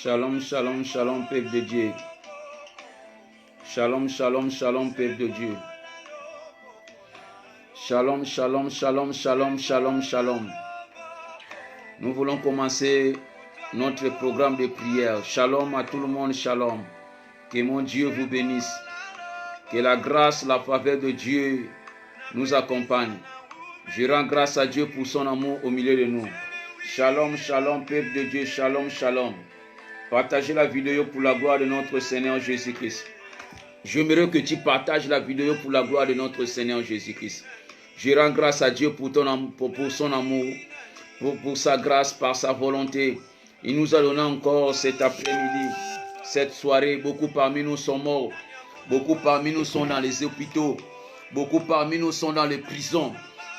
Shalom, shalom, shalom, peuple de Dieu. Shalom, shalom, shalom, peuple de Dieu. Shalom, shalom, shalom, shalom, shalom, shalom. Nous voulons commencer notre programme de prière. Shalom à tout le monde, shalom. Que mon Dieu vous bénisse. Que la grâce, la faveur de Dieu nous accompagne. Je rends grâce à Dieu pour son amour au milieu de nous. Shalom, shalom, peuple de Dieu, shalom, shalom. Partagez la vidéo pour la gloire de notre Seigneur Jésus-Christ. J'aimerais que tu partages la vidéo pour la gloire de notre Seigneur Jésus-Christ. Je rends grâce à Dieu pour son amour, pour sa grâce, par sa volonté. Il nous a donné encore cet après-midi, cette soirée. Beaucoup parmi nous sont morts. Beaucoup parmi nous sont dans les hôpitaux. Beaucoup parmi nous sont dans les prisons.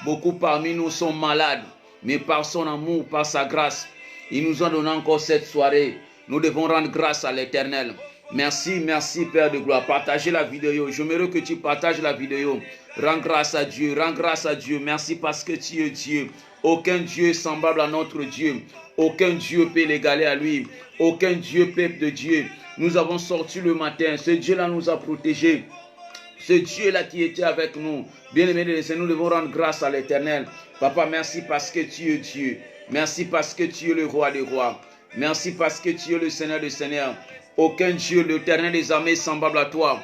Beaucoup parmi nous sont malades. Mais par son amour, par sa grâce, il nous a donné encore cette soirée. Nous devons rendre grâce à l'Éternel. Merci, merci Père de gloire. Partagez la vidéo. J'aimerais que tu partages la vidéo. Rends grâce à Dieu, rends grâce à Dieu. Merci parce que tu es Dieu. Aucun Dieu est semblable à notre Dieu. Aucun Dieu peut l'égaler à lui. Aucun Dieu, peuple de Dieu. Nous avons sorti le matin. Ce Dieu-là nous a protégés. Ce Dieu-là qui était avec nous. Bien-aimés de Seigneur, nous devons rendre grâce à l'Éternel. Papa, merci parce que tu es Dieu. Merci parce que tu es le roi des rois. Merci parce que tu es le Seigneur des seigneurs. Aucun Dieu, l'Éternel des armées, semblable à toi.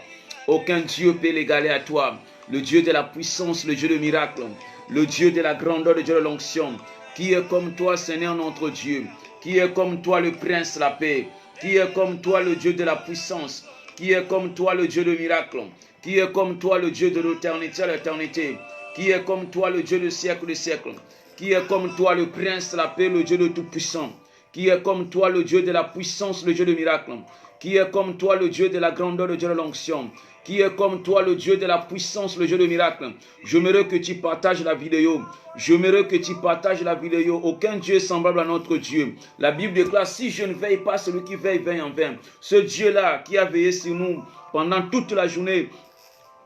Aucun Dieu peut l'égaler à toi. Le Dieu de la puissance, le Dieu de miracles. Le Dieu de la grandeur, le Dieu de l'onction. Qui est comme toi, Seigneur notre Dieu. Qui est comme toi, le Prince de la paix. Qui est comme toi, le Dieu de la puissance. Qui est comme toi, le Dieu de miracles. Qui est comme toi, le Dieu de l'éternité à l'éternité. Qui est comme toi, le Dieu de siècle des siècles. Qui est comme toi, le Prince de la paix, le Dieu de tout-puissant. Qui est comme toi, le Dieu de la puissance, le Dieu de miracles. Qui est comme toi, le Dieu de la grandeur, le Dieu de l'onction. Qui est comme toi, le Dieu de la puissance, le Dieu de miracles. J'aimerais que tu partages la vidéo. J'aimerais que tu partages la vidéo. Aucun Dieu semblable à notre Dieu. La Bible déclare, si je ne veille pas, celui qui veille, veille en vain. Ce Dieu-là qui a veillé sur nous pendant toute la journée,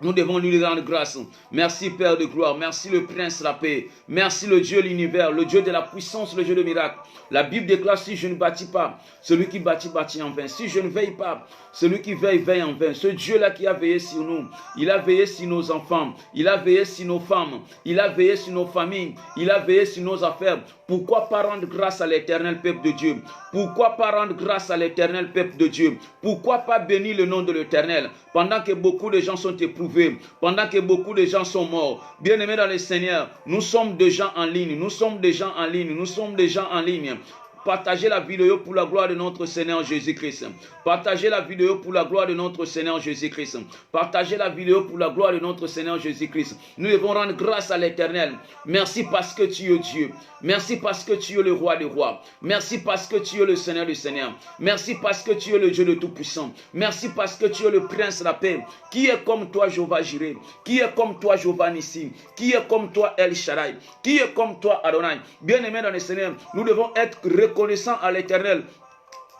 nous devons lui rendre grâce. Merci Père de gloire. Merci le Prince de la paix. Merci le Dieu de l'univers, le Dieu de la puissance, le Dieu de miracles. La Bible déclare, si je ne bâtis pas, celui qui bâtit, bâtit en vain. Si je ne veille pas, celui qui veille, veille en vain. Ce Dieu-là qui a veillé sur nous, il a veillé sur nos enfants, il a veillé sur nos femmes, il a veillé sur nos familles, il a veillé sur nos affaires. Pourquoi pas rendre grâce à l'Éternel peuple de Dieu? Pourquoi pas rendre grâce à l'Éternel peuple de Dieu? Pourquoi pas bénir le nom de l'Éternel? Pendant que beaucoup de gens sont éprouvés, pendant que beaucoup de gens sont morts. Bien-aimés dans le Seigneur, nous sommes des gens en ligne, nous sommes des gens en ligne, nous sommes des gens en ligne. Partagez la vidéo pour la gloire de notre Seigneur Jésus-Christ. Partagez la vidéo pour la gloire de notre Seigneur Jésus-Christ. Partagez la vidéo pour la gloire de notre Seigneur Jésus-Christ. Nous devons rendre grâce à l'Éternel. Merci parce que tu es Dieu. Merci parce que tu es le roi des rois. Merci parce que tu es le Seigneur des seigneurs. Merci parce que tu es le Dieu de tout-puissant. Merci parce que tu es le Prince de la paix. Qui est comme toi, Jéhovah Jireh? Qui est comme toi, Jéhovah Nissi? Qui est comme toi, El Shaddai? Qui est comme toi, Adonai? Bien-aimés dans le Seigneur, nous devons être reconnaissant à l'Éternel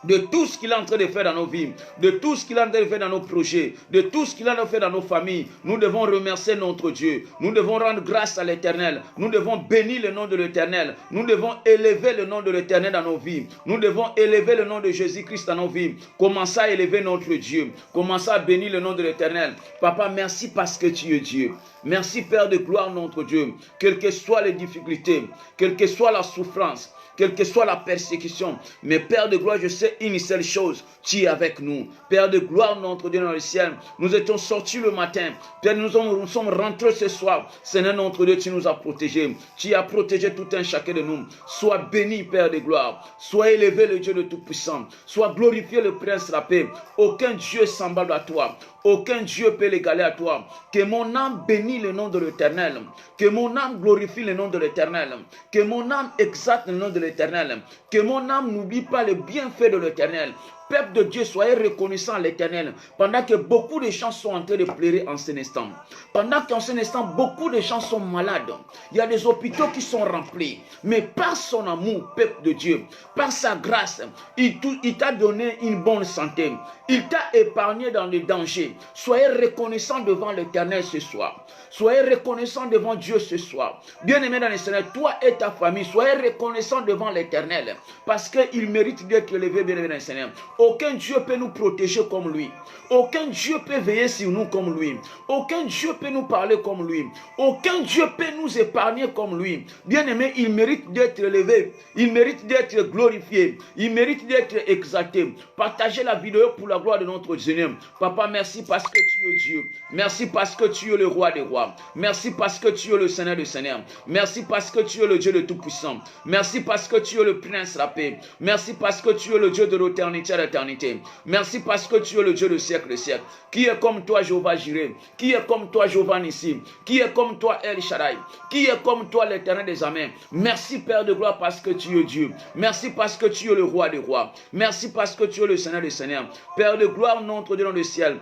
de tout ce qu'il est en train de faire dans nos vies, de tout ce qu'il est en train de faire dans nos projets, de tout ce qu'il est en train de faire dans nos familles. Nous devons remercier notre Dieu. Nous devons rendre grâce à l'Éternel. Nous devons bénir le nom de l'Éternel. Nous devons élever le nom de l'Éternel dans nos vies. Nous devons élever le nom de Jésus-Christ dans nos vies. Commencez à élever notre Dieu. Commencez à bénir le nom de l'Éternel. Papa, merci parce que tu es Dieu. Merci Père de gloire notre Dieu. Quelles que soient les difficultés, quelle que soit la souffrance, quelle que soit la persécution. Mais Père de gloire, je sais une seule chose, tu es avec nous. Père de gloire, notre Dieu dans le ciel, nous étions sortis le matin. Père, nous sommes rentrés ce soir. Seigneur notre Dieu, tu nous as protégés. Tu as protégé tout un chacun de nous. Sois béni, Père de gloire. Sois élevé le Dieu de tout-puissant. Sois glorifié le Prince de la paix. Aucun Dieu semblable à toi. Aucun Dieu peut l'égaler à toi. Que mon âme bénisse le nom de l'Éternel. Que mon âme glorifie le nom de l'Éternel. Que mon âme exalte le nom de l'Éternel. Que mon âme n'oublie pas le bienfait de l'Éternel. Peuple de Dieu, soyez reconnaissants à l'Éternel. Pendant que beaucoup de gens sont en train de pleurer en ce instant. Pendant qu'en ce instant, beaucoup de gens sont malades. Il y a des hôpitaux qui sont remplis. Mais par son amour, peuple de Dieu, par sa grâce, il t'a donné une bonne santé. Il t'a épargné dans les dangers. Soyez reconnaissants devant l'Éternel ce soir. Soyez reconnaissants devant Dieu ce soir. Bien-aimé dans le Seigneur, toi et ta famille, soyez reconnaissants devant l'Éternel. Parce qu'il mérite d'être élevé, bien-aimé dans le Seigneur. Aucun Dieu peut nous protéger comme lui. Aucun Dieu peut veiller sur nous comme lui. Aucun Dieu peut nous parler comme lui. Aucun Dieu peut nous épargner comme lui. Bien-aimé, il mérite d'être élevé. Il mérite d'être glorifié. Il mérite d'être exalté. Partagez la vidéo pour la gloire de notre Seigneur. Papa, merci parce que tu es Dieu. Merci parce que tu es le roi des rois. Merci parce que tu es le Seigneur des seigneurs. Merci parce que tu es le Dieu de Tout-Puissant. Merci parce que tu es le Prince de la paix. Merci parce que tu es le Dieu de l'éternité à l'éternité. Merci parce que tu es le Dieu de siècle et siècle. Qui est comme toi, Jéhovah Jireh? Qui est comme toi, Jéhovah Nissi? Qui est comme toi, El Shaddai? Qui est comme toi, l'Éternel des armées? Merci, Père de gloire, parce que tu es Dieu. Merci parce que tu es le roi des rois. Merci parce que tu es le Seigneur des seigneurs. Père de gloire, notre Dieu dans le ciel.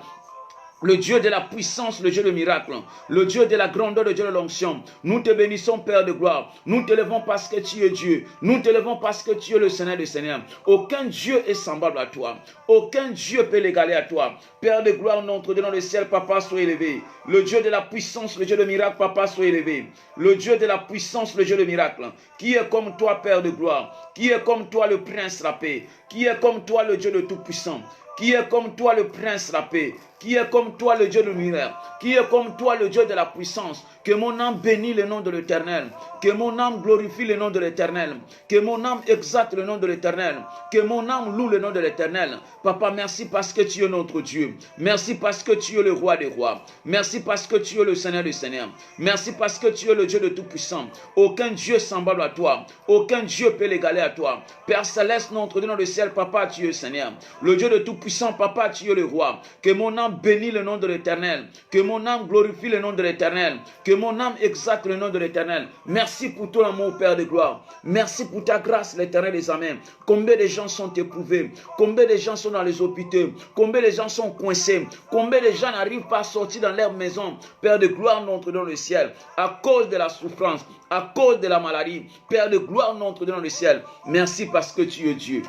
Le Dieu de la puissance, le Dieu de miracle, le Dieu de la grandeur, le Dieu de l'onction. Nous te bénissons, Père de gloire. Nous te levons parce que tu es Dieu. Nous te levons parce que tu es le Seigneur des seigneurs. Aucun Dieu est semblable à toi. Aucun Dieu peut l'égaler à toi. Père de gloire, notre Dieu dans le ciel, Papa, sois élevé. Le Dieu de la puissance, le Dieu de miracle, Papa, sois élevé. Le Dieu de la puissance, le Dieu de miracle. Qui est comme toi, Père de gloire? Qui est comme toi, le Prince de la paix? Qui est comme toi, le Dieu de Tout-Puissant? Qui est comme toi, le Prince de la paix? Qui est comme toi, le Dieu de miracle? Qui est comme toi, le Dieu de la puissance? Que mon âme bénisse le nom de l'Éternel. Que mon âme glorifie le nom de l'Éternel. Que mon âme exalte le nom de l'Éternel. Que mon âme loue le nom de l'Éternel. Papa, merci parce que tu es notre Dieu. Merci parce que tu es le roi des rois. Merci parce que tu es le Seigneur des seigneurs. Merci parce que tu es le Dieu de Tout-Puissant. Aucun Dieu semblable à toi. Aucun Dieu peut l'égaler à toi. Père céleste, notre Dieu dans le ciel, Papa, tu es Seigneur. Le Dieu de Tout-Puissant, Papa, tu es le roi. Que mon âme bénisse le nom de l'Éternel. Que mon âme glorifie le nom de l'Éternel. Que mon âme exalte le nom de l'Éternel. Merci pour ton amour, Père de gloire. Merci pour ta grâce, l'Éternel des armées. Combien de gens sont éprouvés? Combien de gens sont dans les hôpitaux? Combien de gens sont coincés? Combien de gens n'arrivent pas à sortir dans leur maison? Père de gloire, notre dans le ciel, à cause de la souffrance, à cause de la maladie. Père de gloire, notre dans le ciel. Merci parce que tu es Dieu.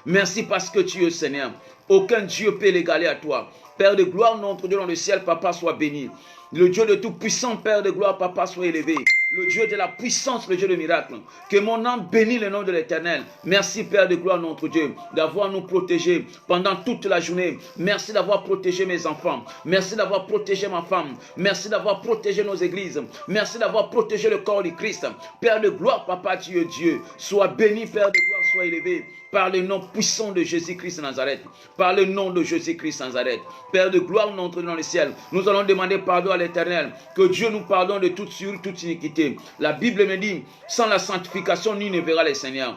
Merci parce que tu es Seigneur. Aucun Dieu peut l'égaler à toi. Père de gloire, notre Dieu dans le ciel, Papa, soit béni. Le Dieu de Tout-Puissant, Père de gloire, Papa, soit élevé. Le Dieu de la puissance, le Dieu de miracle. Que mon âme bénisse le nom de l'Éternel. Merci, Père de gloire, notre Dieu, d'avoir nous protégés pendant toute la journée. Merci d'avoir protégé mes enfants. Merci d'avoir protégé ma femme. Merci d'avoir protégé nos églises. Merci d'avoir protégé le corps du Christ. Père de gloire, Papa, tu es Dieu. Sois béni, Père de gloire, sois élevé. Par le nom puissant de Jésus-Christ Nazareth. Par le nom de Jésus-Christ Nazareth. Père de gloire, notre Dieu dans le ciel. Nous allons demander pardon à l'Éternel. Que Dieu nous pardonne de toute iniquité. La Bible me dit, sans la sanctification, nul ne verra le Seigneur.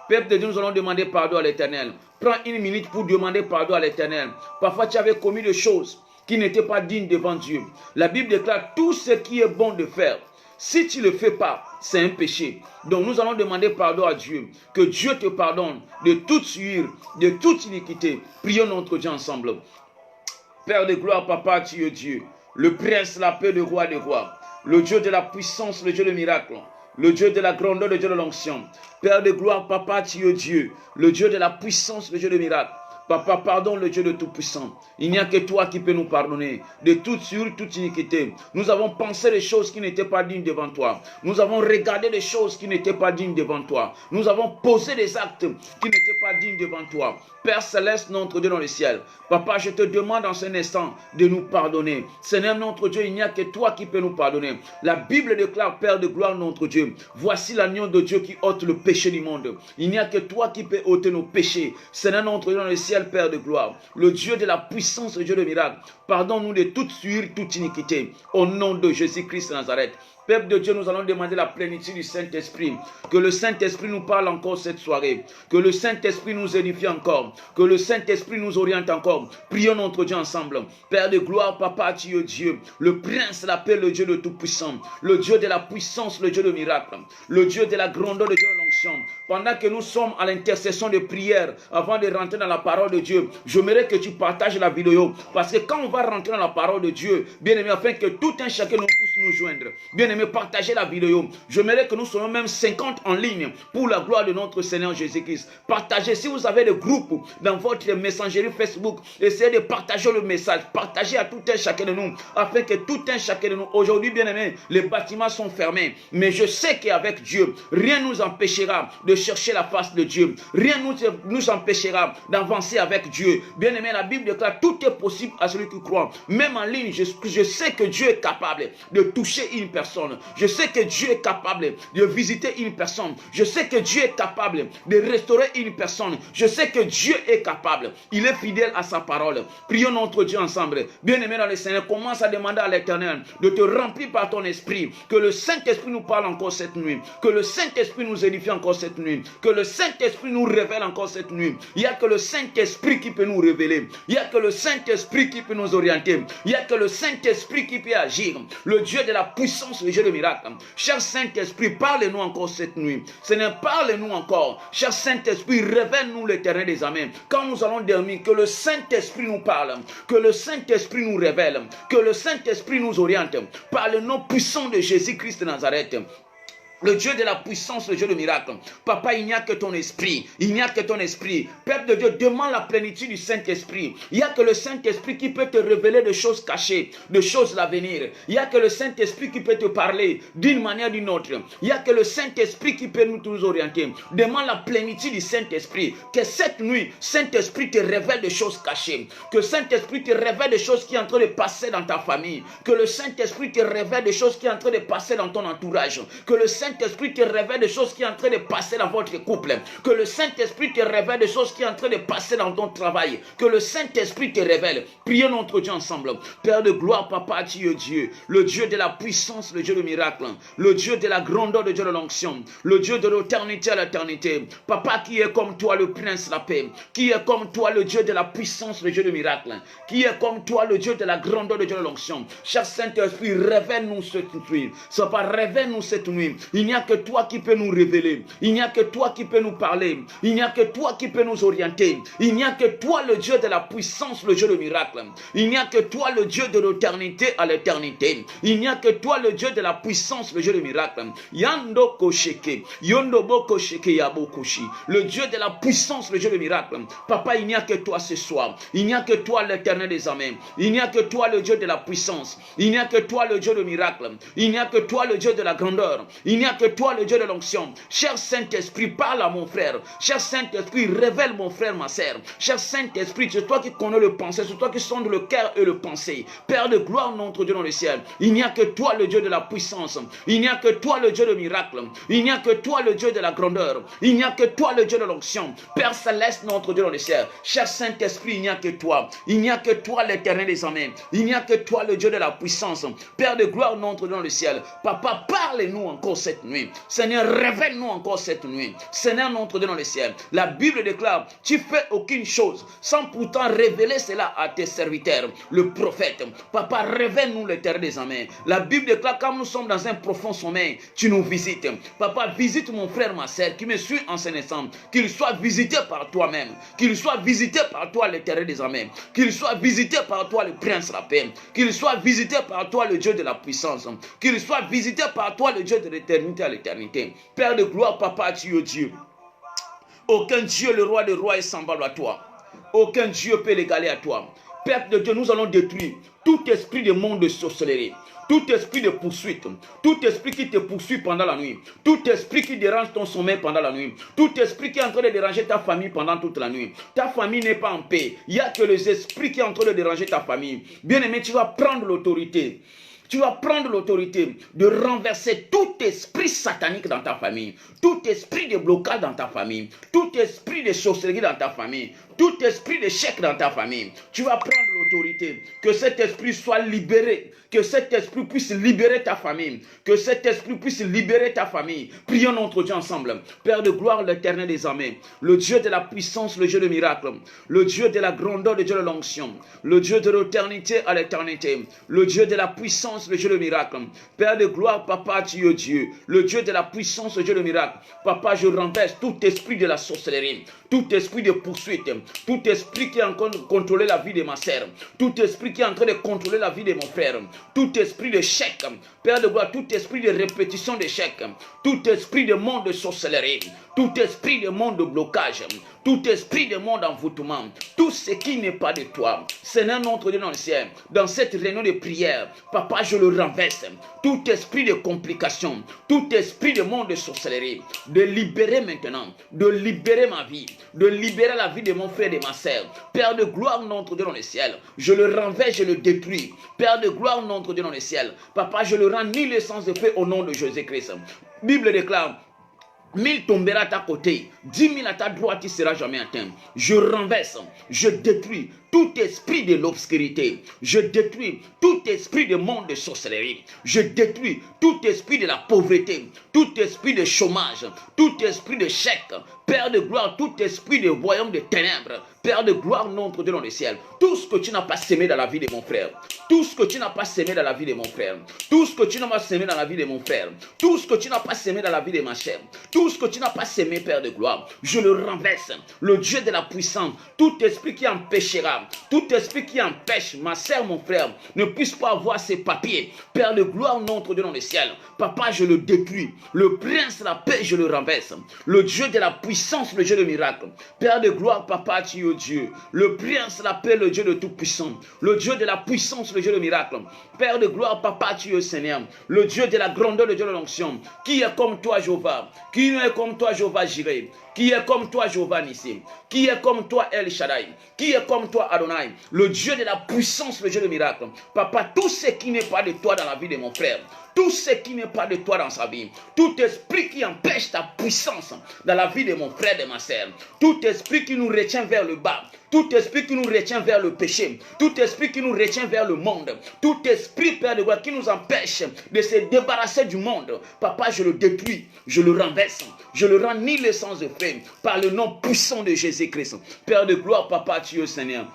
Peuple de Dieu, nous allons demander pardon à l'Éternel. Prends une minute pour demander pardon à l'Éternel. Parfois, tu avais commis des choses qui n'étaient pas dignes devant Dieu. La Bible déclare tout ce qui est bon de faire. Si tu ne le fais pas, c'est un péché. Donc nous allons demander pardon à Dieu. Que Dieu te pardonne de toute souillure, de toute iniquité. Prions notre Dieu ensemble. Père de gloire, Papa, tu es Dieu. Le Prince, la paix, le roi des rois. Le Dieu de la puissance, le Dieu de miracle. Le Dieu de la grandeur, le Dieu de l'onction. Père de gloire, Papa, tu es Dieu. Le Dieu de la puissance, le Dieu de miracle. Papa, pardonne le Dieu de Tout-Puissant. Il n'y a que toi qui peux nous pardonner de toute souillure, toute iniquité. Nous avons pensé des choses qui n'étaient pas dignes devant toi. Nous avons regardé des choses qui n'étaient pas dignes devant toi. Nous avons posé des actes qui n'étaient pas dignes devant toi. Père céleste, notre Dieu dans le ciel. Papa, je te demande en cet instant de nous pardonner. Seigneur, notre Dieu, il n'y a que toi qui peux nous pardonner. La Bible déclare, Père de gloire, notre Dieu. Voici l'agneau de Dieu qui ôte le péché du monde. Il n'y a que toi qui peux ôter nos péchés. Seigneur, notre Dieu dans le ciel, Père de gloire, le Dieu de la puissance, le Dieu de miracle, pardonne-nous de toute souillure, toute iniquité, au nom de Jésus-Christ de Nazareth. Peuple de Dieu, nous allons demander la plénitude du Saint-Esprit. Que le Saint-Esprit nous parle encore cette soirée. Que le Saint-Esprit nous édifie encore. Que le Saint-Esprit nous oriente encore. Prions notre Dieu ensemble. Père de gloire, Papa, tu es Dieu. Le Prince, l'appelle le Dieu de Tout-Puissant. Le Dieu de la puissance, le Dieu de miracle. Le Dieu de la grandeur, le Dieu de l'onction. l'onction, pendant que nous sommes à l'intercession de prière, avant de rentrer dans la parole de Dieu, j'aimerais que tu partages la vidéo. Parce que quand on va rentrer dans la parole de Dieu, bien aimé, afin que tout un chacun nous puisse nous joindre. Bien aimé, partagez la vidéo. J'aimerais que nous soyons même 50 en ligne pour la gloire de notre Seigneur Jésus-Christ. Partagez. Si vous avez des groupes dans votre messagerie Facebook, essayez de partager le message. Partagez à tout un chacun de nous, afin que tout un chacun de nous, aujourd'hui, bien aimé, les bâtiments sont fermés. Mais je sais qu'avec Dieu, rien ne nous empêchera de chercher la face de Dieu. Rien ne nous empêchera d'avancer avec Dieu. Bien aimé, la Bible déclare tout est possible à celui qui croit. Même en ligne, je sais que Dieu est capable de toucher une personne. Je sais que Dieu est capable de visiter une personne. Je sais que Dieu est capable de restaurer une personne. Je sais que Dieu est capable. Il est fidèle à sa parole. Prions notre Dieu ensemble. Bien aimé dans le Seigneur, commence à demander à l'Éternel de te remplir par ton esprit. Que le Saint-Esprit nous parle encore cette nuit. Que le Saint-Esprit nous édifie encore cette nuit. Que le Saint-Esprit nous révèle encore cette nuit. Il n'y a que le Saint-Esprit qui peut nous révéler. Il n'y a que le Saint-Esprit qui peut nous orienter. Il n'y a que le Saint-Esprit qui peut agir. Le Dieu de la puissance, le Dieu de miracle. Cher Saint-Esprit, parle-nous encore cette nuit. Seigneur, parle-nous encore. Cher Saint-Esprit, révèle-nous l'éternel des amens. Quand nous allons dormir, que le Saint-Esprit nous parle. Que le Saint-Esprit nous révèle. Que le Saint-Esprit nous oriente. Par le nom puissant de Jésus-Christ de Nazareth. Le Dieu de la puissance, le Dieu de miracle. Papa, il n'y a que ton esprit. Il n'y a que ton esprit. Père de Dieu, demande la plénitude du Saint-Esprit. Il n'y a que le Saint-Esprit qui peut te révéler des choses cachées, des choses à l'avenir. Il n'y a que le Saint-Esprit qui peut te parler d'une manière ou d'une autre. Il n'y a que le Saint-Esprit qui peut nous orienter. Demande la plénitude du Saint-Esprit. Que cette nuit, Saint-Esprit te révèle des choses cachées. Que Saint-Esprit te révèle des choses qui sont en train de passer dans ta famille. Que le Saint-Esprit te révèle des choses qui sont en train de passer dans ton entourage. Que le Saint-Esprit te révèle des choses qui sont en train de passer dans votre couple. Que le Saint-Esprit te révèle des choses qui sont en train de passer dans ton travail. Que le Saint-Esprit te révèle. Prions notre Dieu ensemble. Père de gloire, Papa, tu es Dieu. Le Dieu de la puissance, le Dieu de miracle. Le Dieu de la grandeur, le Dieu de l'onction. Le Dieu de l'éternité à l'éternité. Papa, qui est comme toi, le prince, la paix. Qui est comme toi, le Dieu de la puissance, le Dieu de miracle. Qui est comme toi, le Dieu de la grandeur, le Dieu de l'onction. Cher Saint-Esprit, révèle-nous cette nuit. Papa, révèle-nous cette nuit. Il n'y a que toi qui peux nous révéler. Il n'y a que toi qui peux nous parler. Il n'y a que toi qui peux nous orienter. Il n'y a que toi le Dieu de la puissance, le Dieu de miracle. Il n'y a que toi le Dieu de l'éternité à l'éternité. Il n'y a que toi le Dieu de la puissance, le Dieu de miracle. Yando kosheke, yondo boko sheke yabo koshi. Le Dieu de la puissance, le Dieu de miracle. Papa, il n'y a que toi ce soir. Il n'y a que toi l'éternel des amens. Il n'y a que toi le Dieu de la puissance. Il n'y a que toi le Dieu de miracle. Il n'y a que toi le Dieu de la grandeur. Il n'y a que toi le Dieu de l'onction. Cher Saint-Esprit, parle à mon frère. Cher Saint-Esprit, révèle mon frère, ma sœur. Cher Saint-Esprit, c'est toi qui connais le pensée, c'est toi qui sonde le cœur et le pensée. Père de gloire, notre Dieu dans le ciel. Il n'y a que toi le Dieu de la puissance. Il n'y a que toi le Dieu de miracle. Il n'y a que toi le Dieu de la grandeur. Il n'y a que toi le Dieu de l'onction. Père céleste, notre Dieu dans le ciel. Cher Saint-Esprit, il n'y a que toi. Il n'y a que toi l'éternel des amens. Il n'y a que toi le Dieu de la puissance. Père de gloire, notre Dieu dans le ciel. Papa, parle-nous encore cette nuit. Seigneur, révèle-nous encore cette nuit. Seigneur, notre Dieu dans le ciel. La Bible déclare, tu fais aucune chose sans pourtant révéler cela à tes serviteurs, le prophète. Papa, révèle-nous l'éternel des amens. La Bible déclare, quand nous sommes dans un profond sommeil, tu nous visites. Papa, visite mon frère, ma sœur, qui me suit en ce instant. Qu'il soit visité par toi-même. Qu'il soit visité par toi, l'éternel des amens. Qu'il soit visité par toi, le prince de la paix. Qu'il soit visité par toi, le Dieu de la puissance. Qu'il soit visité par toi, le Dieu de l'éternité à l'éternité. Père de gloire, Papa, tu es Dieu. Aucun Dieu, le roi des rois, est semblable à toi. Aucun Dieu peut l'égaler à toi. Père de Dieu, nous allons détruire tout esprit de monde de sorcellerie, tout esprit de poursuite, tout esprit qui te poursuit pendant la nuit, tout esprit qui dérange ton sommeil pendant la nuit, tout esprit qui est en train de déranger ta famille pendant toute la nuit. Ta famille n'est pas en paix. Il n'y a que les esprits qui sont en train de déranger ta famille. Bien-aimé, tu vas prendre l'autorité. Tu vas prendre l'autorité de renverser tout esprit satanique dans ta famille, tout esprit de blocage dans ta famille, tout esprit de sorcellerie dans ta famille, Tout esprit d'échec dans ta famille, tu vas prendre l'autorité. Que cet esprit soit libéré. Que cet esprit puisse libérer ta famille. Que cet esprit puisse libérer ta famille. Prions notre Dieu ensemble. Père de gloire, l'Éternel des armées, le Dieu de la puissance, le Dieu de miracle, le Dieu de la grandeur, le Dieu de l'onction, le Dieu de l'éternité à l'éternité, le Dieu de la puissance, le Dieu de miracle. Père de gloire, Papa, tu es Dieu, le Dieu de la puissance, le Dieu de miracle. Papa, je renverse tout esprit de la sorcellerie, tout esprit de poursuite, tout esprit qui est en train de contrôler la vie de ma sœur, tout esprit qui est en train de contrôler la vie de mon frère, tout esprit d'échec, Père de gloire, tout esprit de répétition d'échec, tout esprit de monde de sorcellerie, tout esprit de monde de blocage, tout esprit de monde d'envoûtement, tout ce qui n'est pas de toi, Seigneur notre Dieu dans le ciel, dans cette réunion de prière, Papa, je le renverse, tout esprit de complication, tout esprit de monde de sorcellerie, de libérer maintenant, de libérer ma vie, de libérer la vie de mon frère et de ma sœur. Père de gloire, notre Dieu dans le ciel, je le renverse, je le détruis. Père de gloire, notre Dieu dans le ciel, Papa, je le rends ni le sens de paix au nom de Jésus-Christ. Bible déclare, 1000 tomberont à ta côté, 10 000 à ta droite, tu ne seras jamais atteint. Je renverse, je détruis tout esprit de l'obscurité. Je détruis tout esprit de monde de sorcellerie. Je détruis tout esprit de la pauvreté, tout esprit de chômage, tout esprit de chèque. Père de gloire, tout esprit de royaume de ténèbres. Père de gloire, notre Dieu dans le ciel. Tout ce que tu n'as pas semé dans la vie de mon frère. Tout ce que tu n'as pas semé dans la vie de mon frère. Tout ce que tu n'as pas semé dans la vie de mon frère. Tout ce que tu n'as pas semé dans la vie de ma chère. Tout ce que tu n'as pas semé, Père de gloire. Je le renverse. Le Dieu de la puissance. Tout esprit qui empêchera. Tout esprit qui empêche ma sœur, mon frère, ne puisse pas avoir ses papiers. Père de gloire, notre Dieu dans le ciel. Papa, je le détruis. Le prince de la paix, je le renverse. Le Dieu de la puissance, le Dieu de miracle. Père de gloire, Papa, tu es Dieu. Le prince de la paix, le Dieu de tout puissant. Le Dieu de la puissance, le Dieu de miracle. Père de gloire, Papa, tu es Seigneur. Le Dieu de la grandeur, le Dieu de l'onction. Qui est comme toi, Jéhovah? Qui est comme toi, Jéhovah Jireh? Qui est comme toi, Jéhovah Nissim? Qui est comme toi, El Shaddai? Qui est comme toi, Adonai? Le Dieu de la puissance, le Dieu de miracle. Papa, tout ce qui n'est pas de toi dans la vie de mon frère, tout ce qui n'est pas de toi dans sa vie, tout esprit qui empêche ta puissance dans la vie de mon frère et de ma sœur, tout esprit qui nous retient vers le bas, tout esprit qui nous retient vers le péché, tout esprit qui nous retient vers le monde, tout esprit, Père de gloire, qui nous empêche de se débarrasser du monde, Papa, je le détruis, je le renverse, je le rends ni le sens de fait, par le nom puissant de Jésus-Christ. Père de gloire, Papa, tu es Seigneur.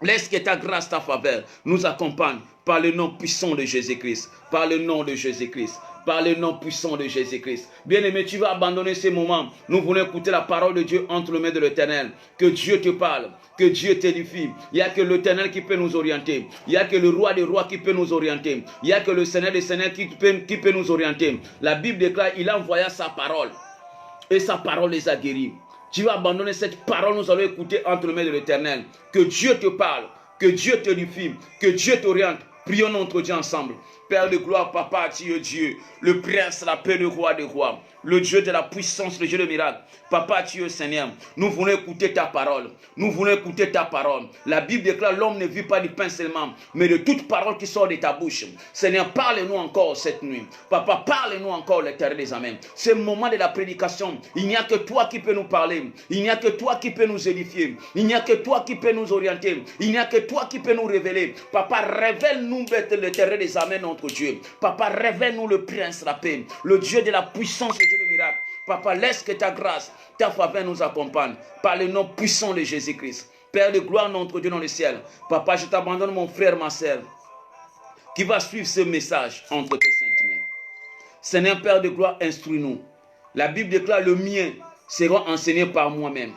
Laisse que ta grâce, ta faveur nous accompagne par le nom puissant de Jésus-Christ, par le nom de Jésus-Christ, par le nom puissant de Jésus-Christ. Bien-aimé, tu vas abandonner ces moments. Nous voulons écouter la parole de Dieu entre les mains de l'Éternel. Que Dieu te parle, que Dieu t'édifie. Il n'y a que l'Éternel qui peut nous orienter. Il n'y a que le roi des rois qui peut nous orienter. Il n'y a que le Seigneur des seigneurs qui peut nous orienter. La Bible déclare, il envoya sa parole. Et sa parole les a guéris. Tu vas abandonner cette parole, nous allons écouter entre les mains de l'Éternel. Que Dieu te parle, que Dieu t'édifie, que Dieu t'oriente. Prions notre Dieu ensemble. Père de gloire, Papa, tu es Dieu, le prince, la paix, le roi des rois, le Dieu de la puissance, le Dieu de miracle. Papa, tu es Seigneur. Nous voulons écouter ta parole. Nous voulons écouter ta parole. La Bible déclare, l'homme ne vit pas du pain seulement, mais de toute parole qui sort de ta bouche. Seigneur, parle-nous encore cette nuit. Papa, parle-nous encore, l'Éternel des amens. C'est le moment de la prédication. Il n'y a que toi qui peux nous parler. Il n'y a que toi qui peux nous édifier. Il n'y a que toi qui peux nous orienter. Il n'y a que toi qui peux nous révéler. Papa, révèle-nous, l'Éternel des amens, notre Dieu. Papa, révèle-nous le prince de la paix, le Dieu de la puissance, le Dieu de miracle. Papa, laisse que ta grâce, ta faveur nous accompagne par le nom puissant de Jésus-Christ. Père de gloire, notre Dieu dans le ciel. Papa, je t'abandonne mon frère, ma sœur, qui va suivre ce message entre tes saintes mains. Seigneur, Père de gloire, instruis-nous. La Bible déclare, le mien sera enseigné par moi-même.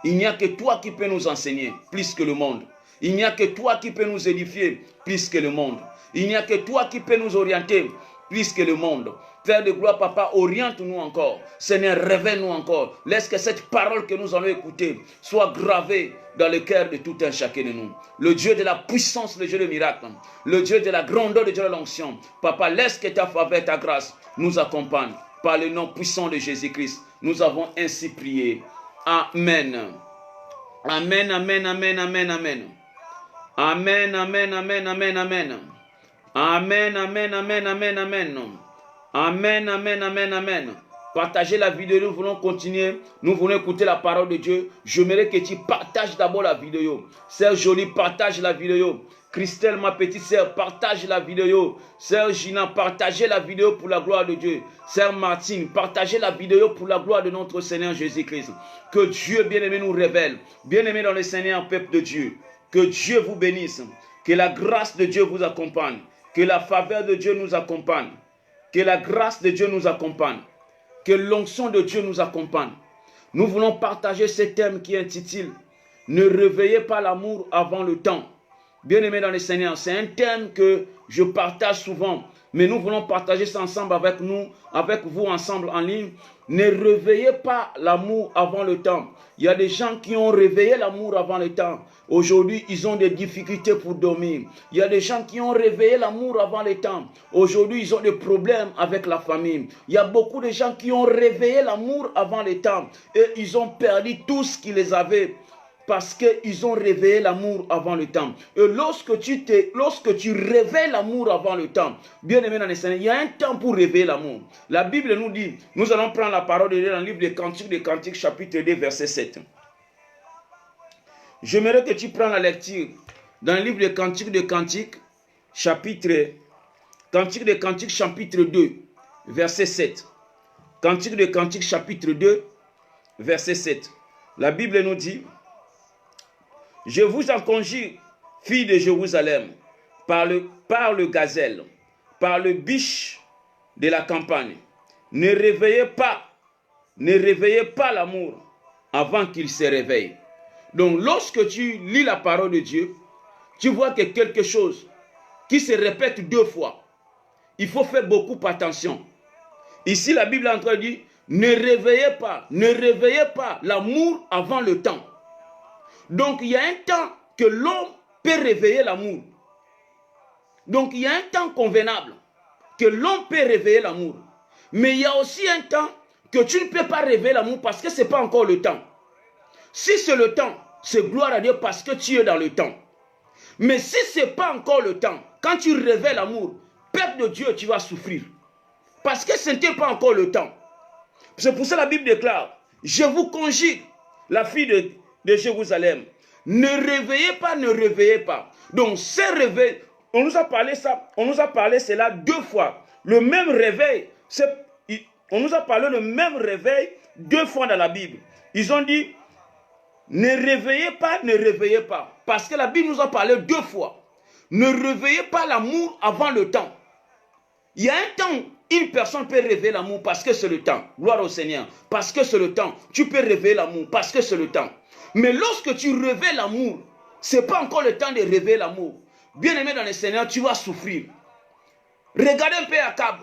Il n'y a que toi qui peux nous enseigner plus que le monde. Il n'y a que toi qui peux nous édifier plus que le monde. Il n'y a que toi qui peux nous orienter plus que le monde. Père de gloire, Papa, oriente-nous encore. Seigneur, révèle-nous encore. Laisse que cette parole que nous allons écouter soit gravée dans le cœur de tout un chacun de nous. Le Dieu de la puissance, le Dieu de miracle, le Dieu de la grandeur, le Dieu de l'onction. Papa, laisse que ta faveur, ta grâce nous accompagne. Par le nom puissant de Jésus-Christ, nous avons ainsi prié. Amen. Amen, amen, amen, amen, amen. Amen, amen, amen, amen, amen. Amen, amen, amen, amen, amen. Amen, amen, amen, amen. Partagez la vidéo, nous voulons continuer. Nous voulons écouter la parole de Dieu. J'aimerais que tu partages d'abord la vidéo. Sœur Jolie, partage la vidéo. Christelle, ma petite sœur, partage la vidéo. Sœur Gina, partagez la vidéo pour la gloire de Dieu. Sœur Martine, partagez la vidéo pour la gloire de notre Seigneur Jésus-Christ. Que Dieu bien-aimé nous révèle. Bien-aimé dans le Seigneur, peuple de Dieu. Que Dieu vous bénisse. Que la grâce de Dieu vous accompagne. Que la faveur de Dieu nous accompagne. Que la grâce de Dieu nous accompagne. Que l'onction de Dieu nous accompagne. Nous voulons partager ce thème qui intitule « Ne réveillez pas l'amour avant le temps ». Bien-aimés dans le Seigneur, c'est un thème que je partage souvent, mais nous voulons partager ça ensemble avec vous ensemble en ligne. Ne réveillez pas l'amour avant le temps. Il y a des gens qui ont réveillé l'amour avant le temps. Aujourd'hui, ils ont des difficultés pour dormir. Il y a des gens qui ont réveillé l'amour avant le temps. Aujourd'hui, ils ont des problèmes avec la famille. Il y a beaucoup de gens qui ont réveillé l'amour avant le temps et ils ont perdu tout ce qu'ils avaient. Parce qu'ils ont réveillé l'amour avant le temps. Et lorsque tu réveilles l'amour avant le temps, bien aimé dans les Seigneur, il y a un temps pour réveiller l'amour. La Bible nous dit, nous allons prendre la parole de Dieu dans le livre des Cantiques, chapitre 2, verset 7. J'aimerais que tu prennes la lecture dans le livre des Cantiques, chapitre 2, verset 7. Cantique de Cantiques, chapitre 2, verset 7. La Bible nous dit, je vous en conjure, filles de Jérusalem, par le gazelle, par le biche de la campagne. Ne réveillez pas l'amour avant qu'il se réveille. Donc lorsque tu lis la parole de Dieu, tu vois que quelque chose qui se répète 2 fois. Il faut faire beaucoup attention. Ici la Bible est en train de dire, ne réveillez pas l'amour avant le temps. Donc, il y a un temps que l'homme peut réveiller l'amour. Donc, il y a un temps convenable que l'homme peut réveiller l'amour. Mais il y a aussi un temps que tu ne peux pas réveiller l'amour parce que ce n'est pas encore le temps. Si c'est le temps, c'est gloire à Dieu parce que tu es dans le temps. Mais si ce n'est pas encore le temps, quand tu réveilles l'amour, peuple de Dieu, tu vas souffrir. Parce que ce n'était pas encore le temps. C'est pour ça que la Bible déclare, je vous conjure, la fille de Jérusalem, ne réveillez pas. Donc, ce réveil, on nous a parlé cela 2 fois. Le même réveil, on nous a parlé le même réveil 2 fois dans la Bible. Ils ont dit, ne réveillez pas. Parce que la Bible nous a parlé 2 fois. Ne réveillez pas l'amour avant le temps. Il y a un temps, une personne peut réveiller l'amour parce que c'est le temps. Gloire au Seigneur. Parce que c'est le temps. Tu peux réveiller l'amour parce que c'est le temps. Mais lorsque tu réveilles l'amour, ce n'est pas encore le temps de réveiller l'amour. Bien-aimé dans le Seigneur, tu vas souffrir. Regardez un peu Akab.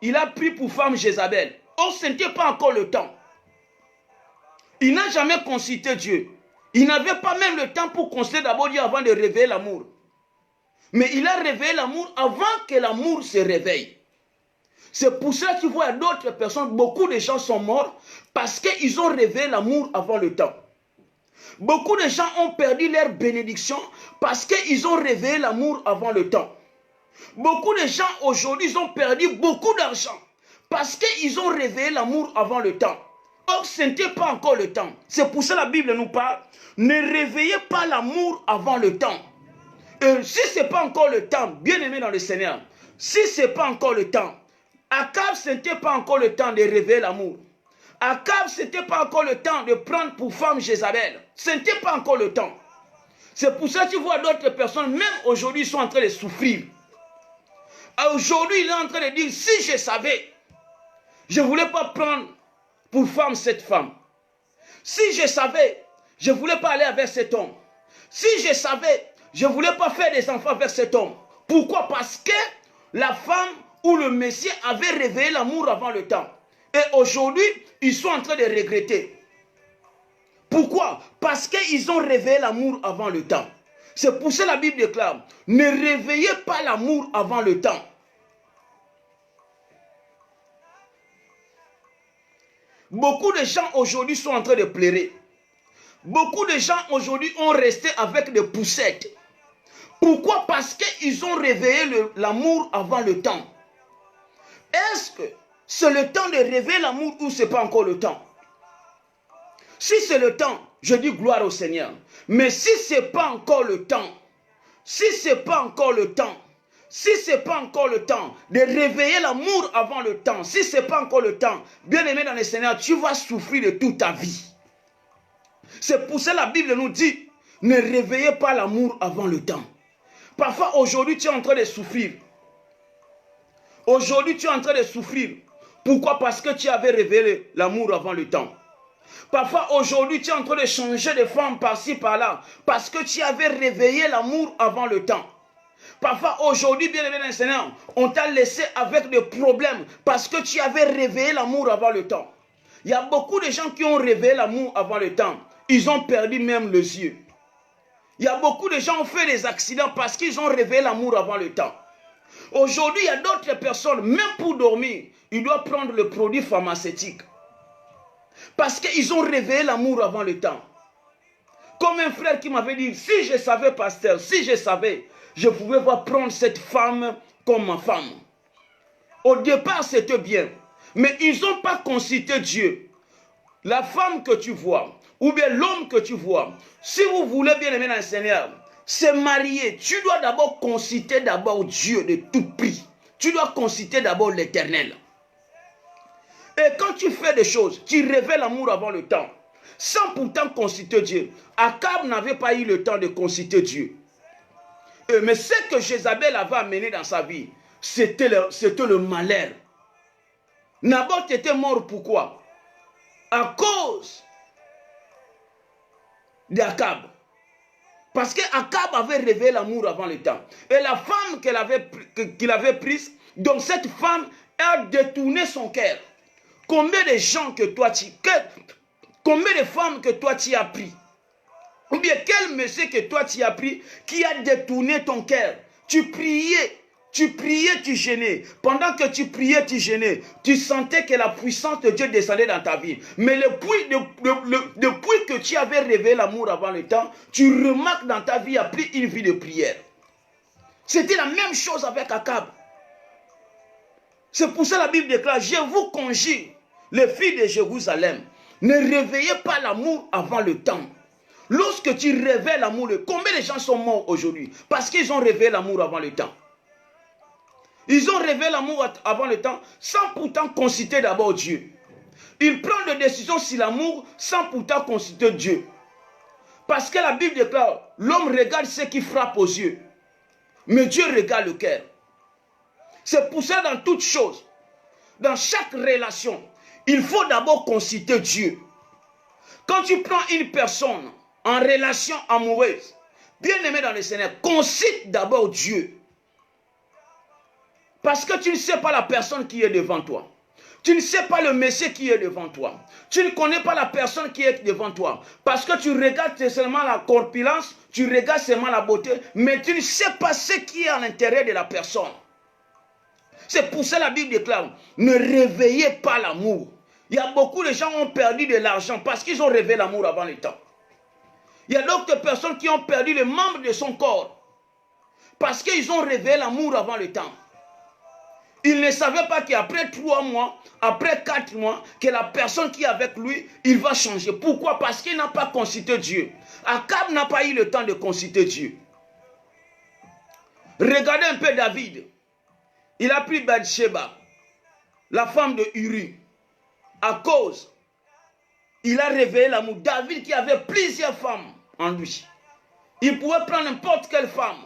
Il a pris pour femme Jézabel. Oh, ce n'était pas encore le temps. Il n'a jamais consulté Dieu. Il n'avait pas même le temps pour consulter d'abord Dieu avant de réveiller l'amour. Mais il a réveillé l'amour avant que l'amour se réveille. C'est pour ça que tu vois d'autres personnes, beaucoup de gens sont morts parce qu'ils ont réveillé l'amour avant le temps. Beaucoup de gens ont perdu leur bénédiction parce qu'ils ont réveillé l'amour avant le temps. Beaucoup de gens aujourd'hui ont perdu beaucoup d'argent parce qu'ils ont réveillé l'amour avant le temps. Or, ce n'était pas encore le temps. C'est pour ça que la Bible nous parle. Ne réveillez pas l'amour avant le temps. Et si ce n'est pas encore le temps, bien aimé dans le Seigneur, si ce n'est pas encore le temps, Akab, ce n'était pas encore le temps de réveiller l'amour. Akab, ce n'était pas encore le temps de prendre pour femme Jézabel. Ce n'était pas encore le temps. C'est pour ça que tu vois d'autres personnes, même aujourd'hui, sont en train de souffrir. Aujourd'hui, il est en train de dire, si je savais, je ne voulais pas prendre pour femme cette femme. Si je savais, je ne voulais pas aller avec cet homme. Si je savais, je ne voulais pas faire des enfants avec cet homme. Pourquoi? Parce que la femme ou le Messie avait réveillé l'amour avant le temps. Et aujourd'hui, ils sont en train de regretter. Pourquoi? Parce qu'ils ont réveillé l'amour avant le temps. C'est pour ça que la Bible déclare, ne réveillez pas l'amour avant le temps. Beaucoup de gens aujourd'hui sont en train de pleurer. Beaucoup de gens aujourd'hui ont resté avec des poussettes. Pourquoi? Parce qu'ils ont réveillé l'amour avant le temps. Est-ce que c'est le temps de révéler l'amour ou ce n'est pas encore le temps? Si c'est le temps, je dis gloire au Seigneur. Mais si ce n'est pas encore le temps, si ce n'est pas encore le temps, si ce n'est pas encore le temps de réveiller l'amour avant le temps, si ce n'est pas encore le temps, bien aimé dans le Seigneur, tu vas souffrir de toute ta vie. C'est pour ça que la Bible nous dit, ne réveillez pas l'amour avant le temps. Parfois, aujourd'hui, tu es en train de souffrir. Aujourd'hui, tu es en train de souffrir. Pourquoi? Parce que tu avais révélé l'amour avant le temps. Parfois, aujourd'hui, tu es en train de changer de femme par-ci, par-là, parce que tu avais réveillé l'amour avant le temps. Parfois, aujourd'hui, bien aimé dans le Seigneur, on t'a laissé avec des problèmes, parce que tu avais réveillé l'amour avant le temps. Il y a beaucoup de gens qui ont réveillé l'amour avant le temps. Ils ont perdu même les yeux. Il y a beaucoup de gens qui ont fait des accidents parce qu'ils ont réveillé l'amour avant le temps. Aujourd'hui, il y a d'autres personnes, même pour dormir, ils doivent prendre le produit pharmaceutique. Parce qu'ils ont réveillé l'amour avant le temps. Comme un frère qui m'avait dit, si je savais, pasteur, si je savais, je pouvais pas prendre cette femme comme ma femme. Au départ, c'était bien. Mais ils n'ont pas consulté Dieu. La femme que tu vois, ou bien l'homme que tu vois, si vous voulez bien aimer dans le Seigneur, se marier, tu dois d'abord consulter d'abord Dieu de tout prix. Tu dois consulter d'abord l'Éternel. Et quand tu fais des choses, tu révèles l'amour avant le temps, sans pourtant consulter Dieu. Akab n'avait pas eu le temps de consulter Dieu. Mais ce que Jézabel avait amené dans sa vie, c'était le malheur. Naboth était mort pourquoi? À cause d'Akab. Parce qu'Akab avait révélé l'amour avant le temps. Et la femme qu'il avait prise, donc cette femme a détourné son cœur. Combien de gens combien de femmes que toi tu as pris? Ou bien quel monsieur que toi tu as pris qui a détourné ton cœur? Tu priais, tu jeûnais. Pendant que tu priais, tu jeûnais. Tu sentais que la puissance de Dieu descendait dans ta vie. Mais depuis que tu avais révélé l'amour avant le temps, tu remarques dans ta vie, il n'y a plus une vie de prière. C'était la même chose avec Akab. C'est pour ça que la Bible déclare, je vous conjure, les filles de Jérusalem, ne réveillez pas l'amour avant le temps. Lorsque tu révèles l'amour, combien de gens sont morts aujourd'hui? Parce qu'ils ont révélé l'amour avant le temps. Ils ont révélé l'amour avant le temps sans pourtant consulter d'abord Dieu. Ils prennent des décisions sur l'amour sans pourtant consulter Dieu. Parce que la Bible déclare, l'homme regarde ce qui frappe aux yeux, mais Dieu regarde le cœur. C'est pour ça dans toutes choses, dans chaque relation, il faut d'abord consulter Dieu. Quand tu prends une personne en relation amoureuse, bien aimé dans le Seigneur, consulte d'abord Dieu. Parce que tu ne sais pas la personne qui est devant toi. Tu ne sais pas le monsieur qui est devant toi. Tu ne connais pas la personne qui est devant toi. Parce que tu regardes seulement la corpulence, tu regardes seulement la beauté, mais tu ne sais pas ce qui est à l'intérieur de la personne. C'est pour ça que la Bible déclare, ne réveillez pas l'amour. Il y a beaucoup de gens qui ont perdu de l'argent parce qu'ils ont réveillé l'amour avant le temps. Il y a d'autres personnes qui ont perdu les membres de son corps parce qu'ils ont réveillé l'amour avant le temps. Ils ne savaient pas qu'après 3 mois, après 4 mois, que la personne qui est avec lui, il va changer. Pourquoi? Parce qu'il n'a pas consulté Dieu. Akab n'a pas eu le temps de consulter Dieu. Regardez un peu David. Il a pris Bathsheba, la femme de Uri, à cause, il a réveillé l'amour. David qui avait plusieurs femmes en lui. Il pouvait prendre n'importe quelle femme.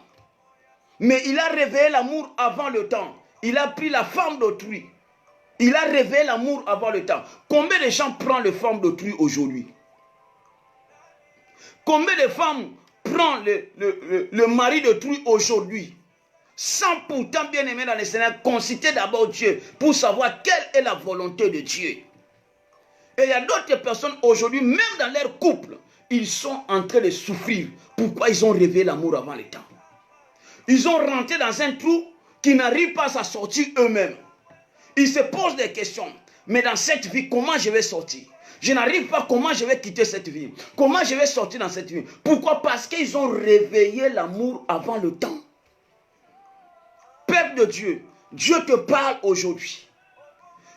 Mais il a réveillé l'amour avant le temps. Il a pris la femme d'autrui. Il a réveillé l'amour avant le temps. Combien de gens prennent les femmes d'autrui aujourd'hui? Combien de femmes prennent le mari d'autrui aujourd'hui? Sans pourtant, bien aimé dans le Seigneur, consulter d'abord Dieu pour savoir quelle est la volonté de Dieu. Et il y a d'autres personnes aujourd'hui, même dans leur couple, ils sont en train de souffrir. Pourquoi? Ils ont réveillé l'amour avant le temps. Ils ont rentré dans un trou qui n'arrivent pas à sortir eux-mêmes. Ils se posent des questions. Mais dans cette vie, comment je vais sortir? Je n'arrive pas, comment je vais quitter cette vie? Comment je vais sortir dans cette vie? Pourquoi? Parce qu'ils ont réveillé l'amour avant le temps. Peuple de Dieu, Dieu te parle aujourd'hui.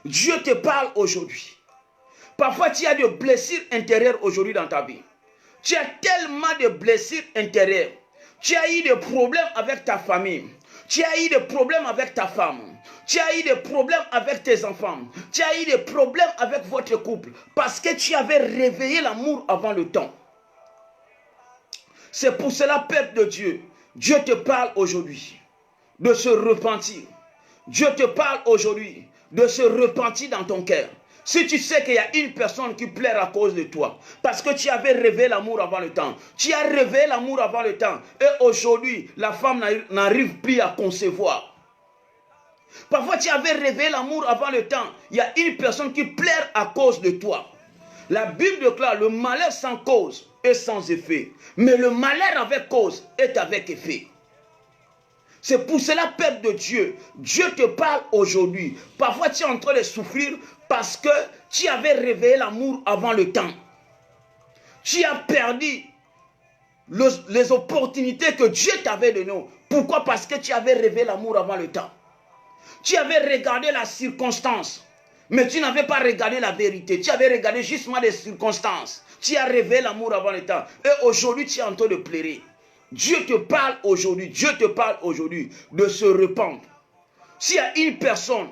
Dieu te parle aujourd'hui. Parfois, tu as des blessures intérieures aujourd'hui dans ta vie. Tu as tellement de blessures intérieures. Tu as eu des problèmes avec ta famille. Tu as eu des problèmes avec ta femme. Tu as eu des problèmes avec tes enfants. Tu as eu des problèmes avec votre couple. Parce que tu avais réveillé l'amour avant le temps. C'est pour cela, peuple de Dieu, Dieu te parle aujourd'hui de se repentir. Dieu te parle aujourd'hui de se repentir dans ton cœur. Si tu sais qu'il y a une personne qui pleure à cause de toi, parce que tu avais rêvé l'amour avant le temps, tu as rêvé l'amour avant le temps, et aujourd'hui, la femme n'arrive plus à concevoir. Parfois, tu avais rêvé l'amour avant le temps, il y a une personne qui pleure à cause de toi. La Bible déclare, le malheur sans cause est sans effet, mais le malheur avec cause est avec effet. C'est pour cela, peuple de Dieu, Dieu te parle aujourd'hui. Parfois, tu es en train de souffrir parce que tu avais réveillé l'amour avant le temps. Tu as perdu les opportunités que Dieu t'avait données. Pourquoi? Parce que tu avais réveillé l'amour avant le temps. Tu avais regardé la circonstance, mais tu n'avais pas regardé la vérité. Tu avais regardé justement les circonstances. Tu as réveillé l'amour avant le temps. Et aujourd'hui, tu es en train de pleurer. Dieu te parle aujourd'hui, de se repentre. S'il y a une personne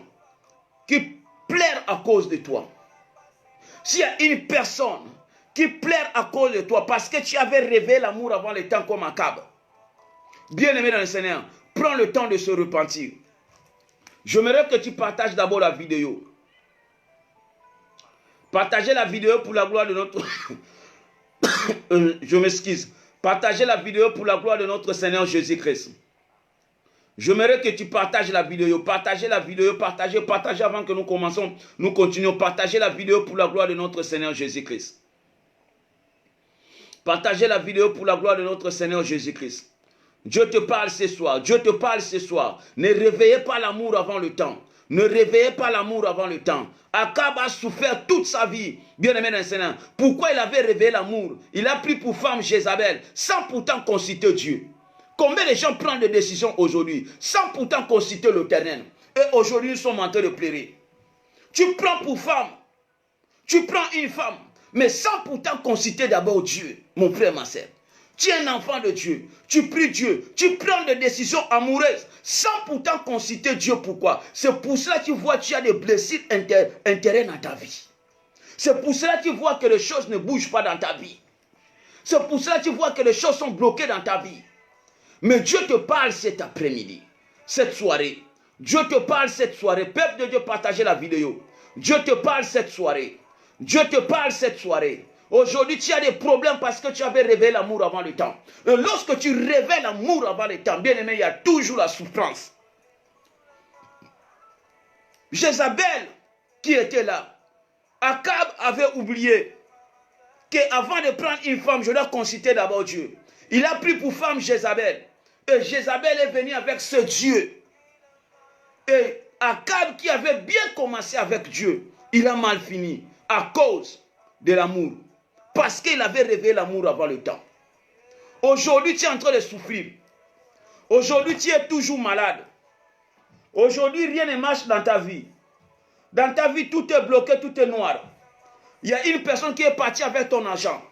qui pleure à cause de toi, s'il y a une personne qui pleure à cause de toi parce que tu avais rêvé l'amour avant le temps comme Akab, bien-aimé dans le Seigneur, prends le temps de se repentir. J'aimerais que tu partages d'abord la vidéo. Partagez la vidéo pour la gloire de notre... je m'excuse. Partagez la vidéo pour la gloire de notre Seigneur Jésus-Christ. J'aimerais que tu partages la vidéo. Partagez la vidéo. Partagez avant que nous commençons. Nous continuons. Partagez la vidéo pour la gloire de notre Seigneur Jésus-Christ. Partagez la vidéo pour la gloire de notre Seigneur Jésus-Christ. Dieu te parle ce soir. Dieu te parle ce soir. Ne réveillez pas l'amour avant le temps. Ne réveillez pas l'amour avant le temps. Akab a souffert toute sa vie, bien-aimé dans le Seigneur. Pourquoi il avait réveillé l'amour? Il a pris pour femme Jézabel, sans pourtant consulter Dieu. Combien de gens prennent des décisions aujourd'hui, sans pourtant consulter l'Éternel? Et aujourd'hui, ils sont en train de pleurer. Tu prends pour femme, tu prends une femme, mais sans pourtant consulter d'abord Dieu, mon frère, ma sœur. Tu es un enfant de Dieu, tu pries Dieu, tu prends des décisions amoureuses sans pourtant consulter Dieu. Pourquoi? C'est pour cela que tu vois que tu as des blessures intérieures dans ta vie. C'est pour cela que tu vois que les choses ne bougent pas dans ta vie. C'est pour cela que tu vois que les choses sont bloquées dans ta vie. Mais Dieu te parle cet après-midi, cette soirée. Dieu te parle cette soirée. Peuple de Dieu, partagez la vidéo. Dieu te parle cette soirée. Dieu te parle cette soirée. Aujourd'hui, tu as des problèmes parce que tu avais réveillé l'amour avant le temps. Et lorsque tu réveilles l'amour avant le temps, bien aimé, il y a toujours la souffrance. Jézabel, qui était là, Akab avait oublié qu'avant de prendre une femme, je dois consulter d'abord Dieu. Il a pris pour femme Jézabel. Et Jézabel est venue avec ce Dieu. Et Akab, qui avait bien commencé avec Dieu, il a mal fini à cause de l'amour. Parce qu'il avait réveillé l'amour avant le temps. Aujourd'hui, tu es en train de souffrir. Aujourd'hui, tu es toujours malade. Aujourd'hui, rien ne marche dans ta vie. Dans ta vie, tout est bloqué, tout est noir. Il y a une personne qui est partie avec ton argent.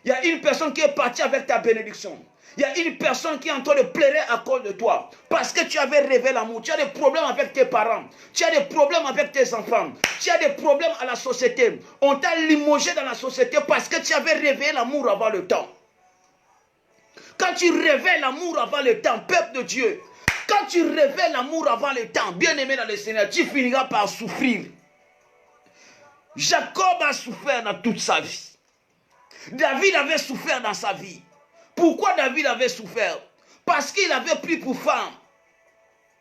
Il y a une personne qui est partie avec ta bénédiction. Il y a une personne qui est en train de pleurer à cause de toi. Parce que tu avais rêvé l'amour. Tu as des problèmes avec tes parents. Tu as des problèmes avec tes enfants. Tu as des problèmes à la société. On t'a limogé dans la société parce que tu avais rêvé l'amour avant le temps. Quand tu réveilles l'amour avant le temps, peuple de Dieu, quand tu réveilles l'amour avant le temps, bien-aimé dans le Seigneur, tu finiras par souffrir. Jacob a souffert dans toute sa vie. David avait souffert dans sa vie. Pourquoi David avait souffert? Parce qu'il avait pris pour femme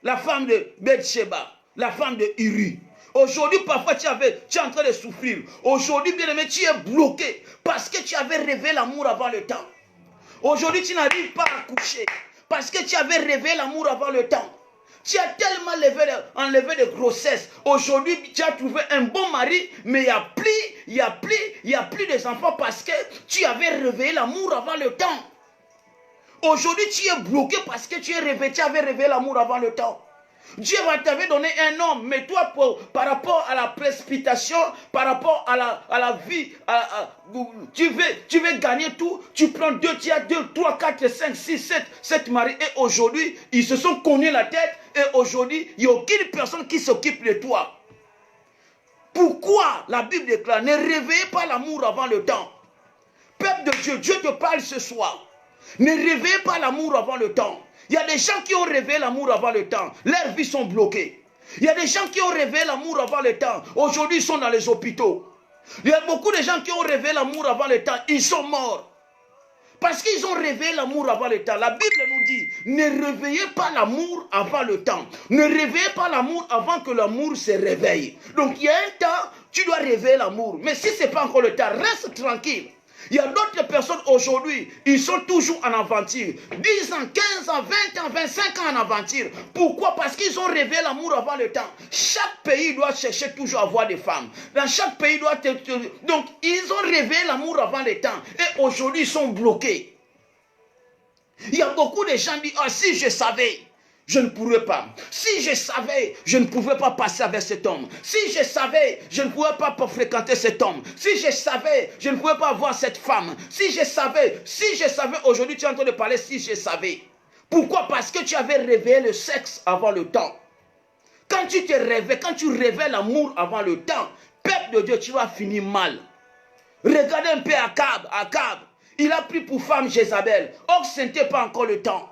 la femme de Bathsheba, la femme de Uri. Aujourd'hui, parfois, tu es en train de souffrir. Aujourd'hui, bien aimé, tu es bloqué parce que tu avais rêvé l'amour avant le temps. Aujourd'hui, tu n'arrives pas à coucher parce que tu avais rêvé l'amour avant le temps. Tu as tellement enlevé de grossesse. Aujourd'hui, tu as trouvé un bon mari, mais il n'y a plus des enfants parce que tu avais réveillé l'amour avant le temps. Aujourd'hui, tu es bloqué parce que tu avais réveillé l'amour avant le temps. Dieu va t'avoir donné un homme, mais toi, par rapport à la précipitation, par rapport à la vie, tu veux gagner tout, tu prends 2, tu as 2, 3, 4, 5, 6, 7 maris, et aujourd'hui, ils se sont cognés la tête, et aujourd'hui, il n'y a aucune personne qui s'occupe de toi. Pourquoi la Bible déclare, ne réveillez pas l'amour avant le temps. Peuple de Dieu, Dieu te parle ce soir. Ne réveillez pas l'amour avant le temps. Il y a des gens qui ont réveillé l'amour avant le temps. Leurs vies sont bloquées. Il y a des gens qui ont réveillé l'amour avant le temps. Aujourd'hui, ils sont dans les hôpitaux. Il y a beaucoup de gens qui ont réveillé l'amour avant le temps. Ils sont morts. Parce qu'ils ont réveillé l'amour avant le temps. La Bible nous dit, ne réveillez pas l'amour avant le temps. Ne réveillez pas l'amour avant que l'amour se réveille. Donc, il y a un temps, tu dois réveiller l'amour. Mais si ce n'est pas encore le temps, reste tranquille. Il y a d'autres personnes aujourd'hui, ils sont toujours en aventure. 10 ans, 15 ans, 20 ans, 25 ans en aventure. Pourquoi? Parce qu'ils ont réveillé l'amour avant le temps. Chaque pays doit chercher toujours à avoir des femmes. Dans chaque pays doit... Donc, ils ont réveillé l'amour avant le temps. Et aujourd'hui, ils sont bloqués. Il y a beaucoup de gens qui disent, ah, si je savais, je ne pourrais pas. Si je savais, je ne pouvais pas passer avec cet homme. Si je savais, je ne pouvais pas fréquenter cet homme. Si je savais, je ne pouvais pas voir cette femme. Si je savais, aujourd'hui tu es en train de parler si je savais. Pourquoi? Parce que tu avais réveillé le sexe avant le temps. Quand tu te réveilles, quand tu réveilles l'amour avant le temps, peuple de Dieu, tu vas finir mal. Regardez un peu Akab. Il a pris pour femme Jézabel. Or, ce n'était pas encore le temps.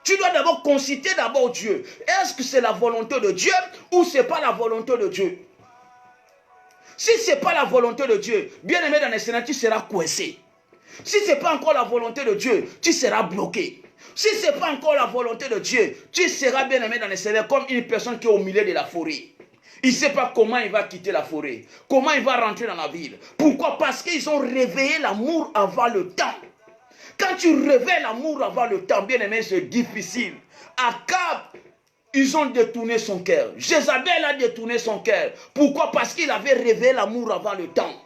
Tu dois d'abord consulter d'abord Dieu. Est-ce que c'est la volonté de Dieu ou ce n'est pas la volonté de Dieu? Si ce n'est pas la volonté de Dieu, bien aimé dans les Seigneur, tu seras coincé. Si ce n'est pas encore la volonté de Dieu, tu seras bloqué. Si ce n'est pas encore la volonté de Dieu, tu seras bien aimé dans les Seigneur comme une personne qui est au milieu de la forêt. Il ne sait pas comment il va quitter la forêt, comment il va rentrer dans la ville. Pourquoi? Parce qu'ils ont réveillé l'amour avant le temps. Quand tu réveilles l'amour avant le temps, bien aimé, c'est difficile. Akab, ils ont détourné son cœur. Jézabel a détourné son cœur. Pourquoi? Parce qu'il avait réveillé l'amour avant le temps.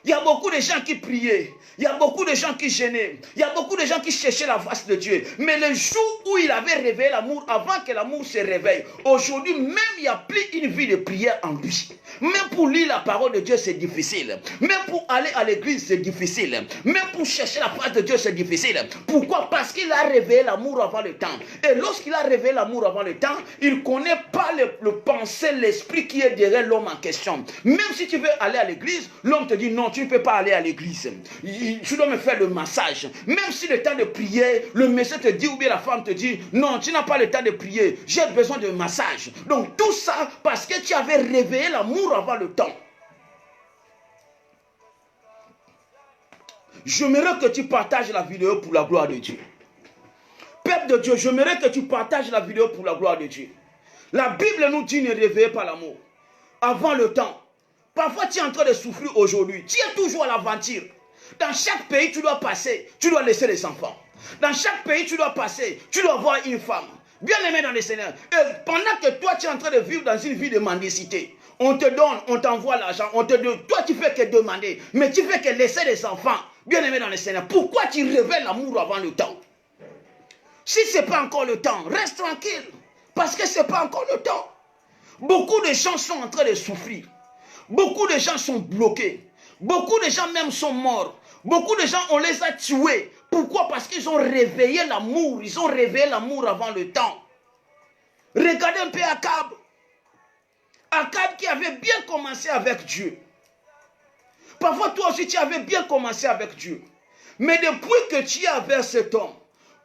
Il y a beaucoup de gens qui priaient. Il y a beaucoup de gens qui gênaient. Il y a beaucoup de gens qui cherchaient la face de Dieu. Mais le jour où il avait réveillé l'amour, avant que l'amour se réveille, aujourd'hui, même il n'y a plus une vie de prière en lui. Même pour lire la parole de Dieu, c'est difficile. Même pour aller à l'église, c'est difficile. Même pour chercher la face de Dieu, c'est difficile. Pourquoi? Parce qu'il a réveillé l'amour avant le temps. Et lorsqu'il a réveillé l'amour avant le temps, il ne connaît pas le pensée, l'esprit qui est derrière l'homme en question. Même si tu veux aller à l'église, l'homme te dit non, tu ne peux pas aller à l'église. Tu dois me faire le massage. Même si le temps de prier, le monsieur te dit ou bien la femme te dit non, tu n'as pas le temps de prier, j'ai besoin de massage. Donc tout ça parce que tu avais réveillé l'amour avant le temps. J'aimerais que tu partages la vidéo pour la gloire de Dieu. Peuple de Dieu, j'aimerais que tu partages la vidéo pour la gloire de Dieu. La Bible nous dit ne réveillez pas l'amour avant le temps. Parfois, tu es en train de souffrir aujourd'hui. Tu es toujours à l'aventure. Dans chaque pays, tu dois passer. Tu dois laisser les enfants. Dans chaque pays, tu dois passer. Tu dois avoir une femme. Bien aimée dans le Seigneur. Et pendant que toi, tu es en train de vivre dans une vie de mendicité, on te donne, on t'envoie l'argent. Toi, tu fais que demander. Mais tu fais que laisser les enfants. Bien aimé dans le Seigneur. Pourquoi tu révèles l'amour avant le temps? Si ce n'est pas encore le temps, reste tranquille. Parce que ce n'est pas encore le temps. Beaucoup de gens sont en train de souffrir. Beaucoup de gens sont bloqués. Beaucoup de gens même sont morts. Beaucoup de gens, on les a tués. Pourquoi? Parce qu'ils ont réveillé l'amour. Ils ont réveillé l'amour avant le temps. Regardez un peu Akab. Akab qui avait bien commencé avec Dieu. Parfois toi aussi tu avais bien commencé avec Dieu. Mais depuis que tu es avec cet homme,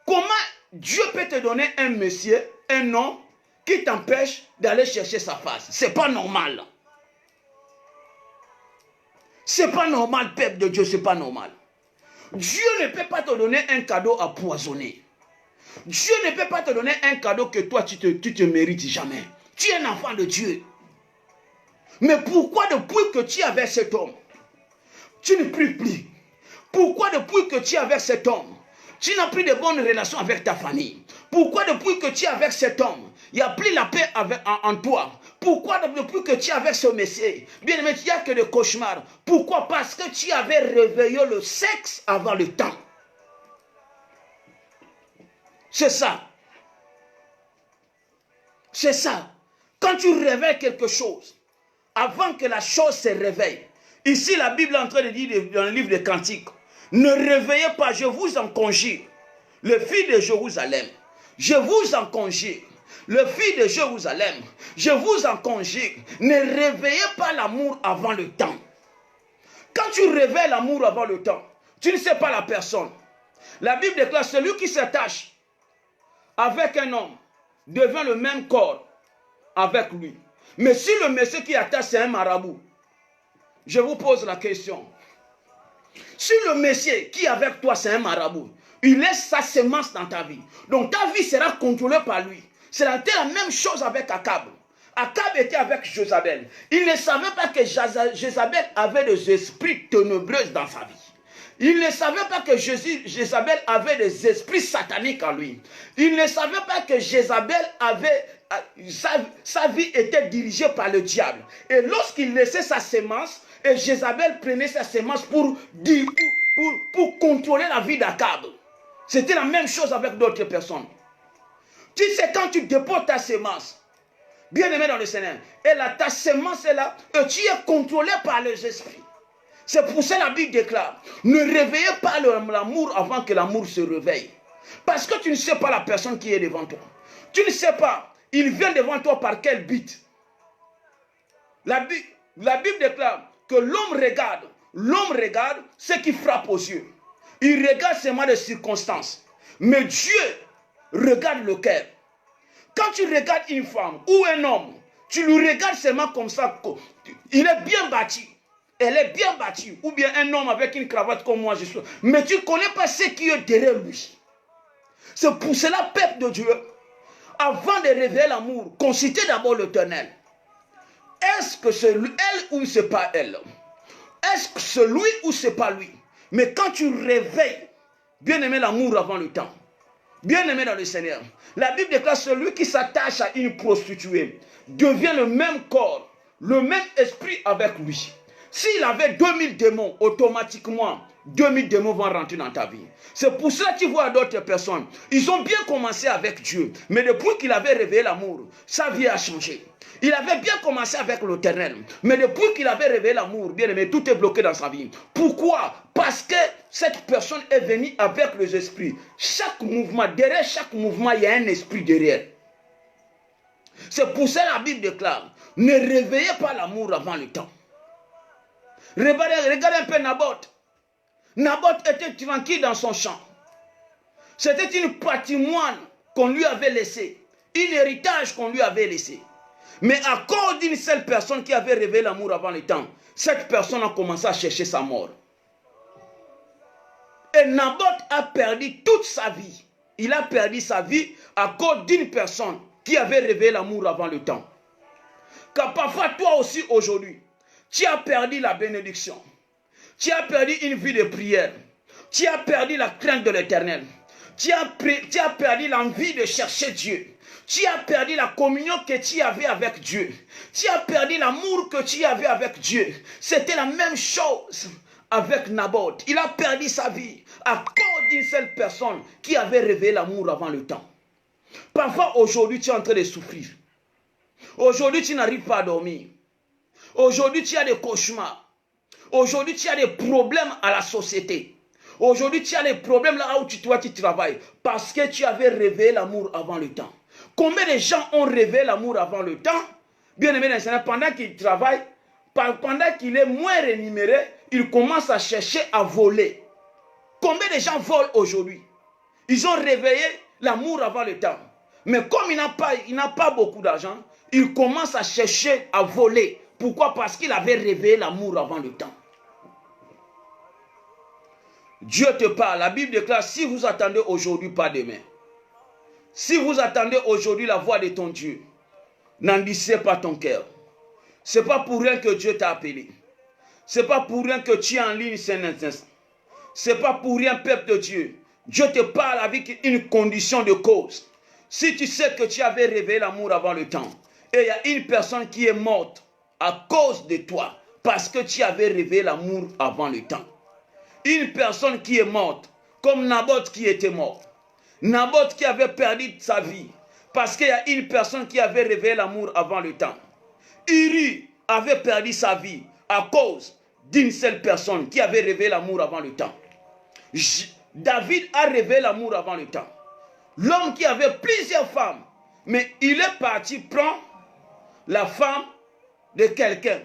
comment Dieu peut te donner un monsieur, un homme qui t'empêche d'aller chercher sa face? C'est pas normal. C'est pas normal, peuple de Dieu, c'est pas normal. Dieu ne peut pas te donner un cadeau empoisonné. Dieu ne peut pas te donner un cadeau que toi tu te mérites jamais. Tu es un enfant de Dieu. Mais pourquoi depuis que tu es avec cet homme, tu ne pries plus? Pourquoi depuis que tu es avec cet homme, tu n'as plus de bonnes relations avec ta famille? Pourquoi depuis que tu es avec cet homme, il n'y a plus la paix en toi? Pourquoi depuis que tu es avec ce monsieur, bien aimé, il n'y a que des cauchemars? Pourquoi? Parce que tu avais réveillé le sexe avant le temps. C'est ça. C'est ça. Quand tu réveilles quelque chose, avant que la chose se réveille, ici la Bible est en train de dire dans le livre des Cantiques, ne réveillez pas, je vous en conjure, le fils de Jérusalem, je vous en conjure, le fils de Jérusalem, je vous en conjure, ne réveillez pas l'amour avant le temps. Quand tu réveilles l'amour avant le temps, tu ne sais pas la personne. La Bible déclare, celui qui s'attache avec un homme devient le même corps avec lui. Mais si le monsieur qui attache c'est un marabout, je vous pose la question. Si le monsieur qui est avec toi c'est un marabout, il laisse sa semence dans ta vie. Donc ta vie sera contrôlée par lui. C'est la même chose avec Akab. Akab était avec Jézabel. Il ne savait pas que Jézabel avait des esprits ténébreux dans sa vie. Il ne savait pas que Jézabel avait des esprits sataniques en lui. Il ne savait pas que Jézabel avait... Sa vie était dirigée par le diable. Et lorsqu'il laissait sa sémence, et Jézabel prenait sa sémence pour contrôler la vie d'Akab. C'était la même chose avec d'autres personnes. Tu sais, quand tu déposes ta sémence, bien-aimé dans le Seigneur, et là, ta sémence est là, et tu es contrôlé par les esprits. C'est pour ça que la Bible déclare, ne réveillez pas l'amour avant que l'amour se réveille. Parce que tu ne sais pas la personne qui est devant toi. Tu ne sais pas, il vient devant toi par quel but. La Bible déclare que l'homme regarde ce qui frappe aux yeux. Il regarde seulement les circonstances. Mais Dieu regarde le cœur. Quand tu regardes une femme ou un homme, tu le regardes seulement comme ça. Il est bien bâti. Elle est bien bâtie. Ou bien un homme avec une cravate comme moi je suis. Mais tu ne connais pas ce qui est derrière lui. C'est pour cela, peuple de Dieu, avant de révéler l'amour, consultez d'abord l'Éternel. Est-ce que c'est elle ou c'est pas elle? Est-ce que c'est lui ou c'est pas lui? Mais quand tu réveilles, bien aimé l'amour avant le temps, bien aimé dans le Seigneur, la Bible déclare celui qui s'attache à une prostituée devient le même corps, le même esprit avec lui. S'il avait 2000 démons, automatiquement, 2000 démons vont rentrer dans ta vie. C'est pour cela que tu vois d'autres personnes. Ils ont bien commencé avec Dieu. Mais depuis qu'il avait révélé l'amour, sa vie a changé. Il avait bien commencé avec l'Éternel. Mais depuis qu'il avait révélé l'amour, bien aimé, tout est bloqué dans sa vie. Pourquoi? Parce que cette personne est venue avec les esprits. Chaque mouvement, derrière chaque mouvement, il y a un esprit derrière. C'est pour ça que la Bible déclare, ne réveillez pas l'amour avant le temps. Regardez un peu Naboth. Naboth était tranquille dans son champ. C'était une patrimoine qu'on lui avait laissé. Un héritage qu'on lui avait laissé. Mais à cause d'une seule personne qui avait révélé l'amour avant le temps, cette personne a commencé à chercher sa mort. Et Naboth a perdu toute sa vie. Il a perdu sa vie à cause d'une personne qui avait révélé l'amour avant le temps. Car parfois toi aussi aujourd'hui, tu as perdu la bénédiction. Tu as perdu une vie de prière. Tu as perdu la crainte de l'Éternel. Tu as perdu l'envie de chercher Dieu. Tu as perdu la communion que tu avais avec Dieu. Tu as perdu l'amour que tu avais avec Dieu. C'était la même chose avec Naboth. Il a perdu sa vie à cause d'une seule personne qui avait révélé l'amour avant le temps. Parfois aujourd'hui tu es en train de souffrir. Aujourd'hui tu n'arrives pas à dormir. Aujourd'hui, tu as des cauchemars. Aujourd'hui, tu as des problèmes à la société. Aujourd'hui, tu as des problèmes là où tu travailles. Parce que tu avais révélé l'amour avant le temps. Combien de gens ont révélé l'amour avant le temps? Bien aimé, pendant qu'il travaille, pendant qu'il est moins rémunéré, il commence à chercher à voler. Combien de gens volent aujourd'hui? Ils ont réveillé l'amour avant le temps. Mais comme il n'a pas beaucoup d'argent, il commence à chercher à voler. Pourquoi? Parce qu'il avait révélé l'amour avant le temps. Dieu te parle. La Bible déclare, si vous attendez aujourd'hui, pas demain. Si vous attendez aujourd'hui la voix de ton Dieu, n'endurcissez pas ton cœur. Ce n'est pas pour rien que Dieu t'a appelé. Ce n'est pas pour rien que tu es en ligne, c'est un instant. Ce n'est pas pour rien, peuple de Dieu. Dieu te parle avec une condition de cause. Si tu sais que tu avais révélé l'amour avant le temps, et il y a une personne qui est morte, à cause de toi, parce que tu avais révélé l'amour avant le temps. Une personne qui est morte, comme Naboth qui était mort. Naboth qui avait perdu sa vie, Parce qu'il y a une personne qui avait révélé l'amour avant le temps. Uri avait perdu sa vie à cause d'une seule personne qui avait révélé l'amour avant le temps. David a révélé l'amour avant le temps. L'homme qui avait plusieurs femmes, mais il est parti prendre la femme de quelqu'un.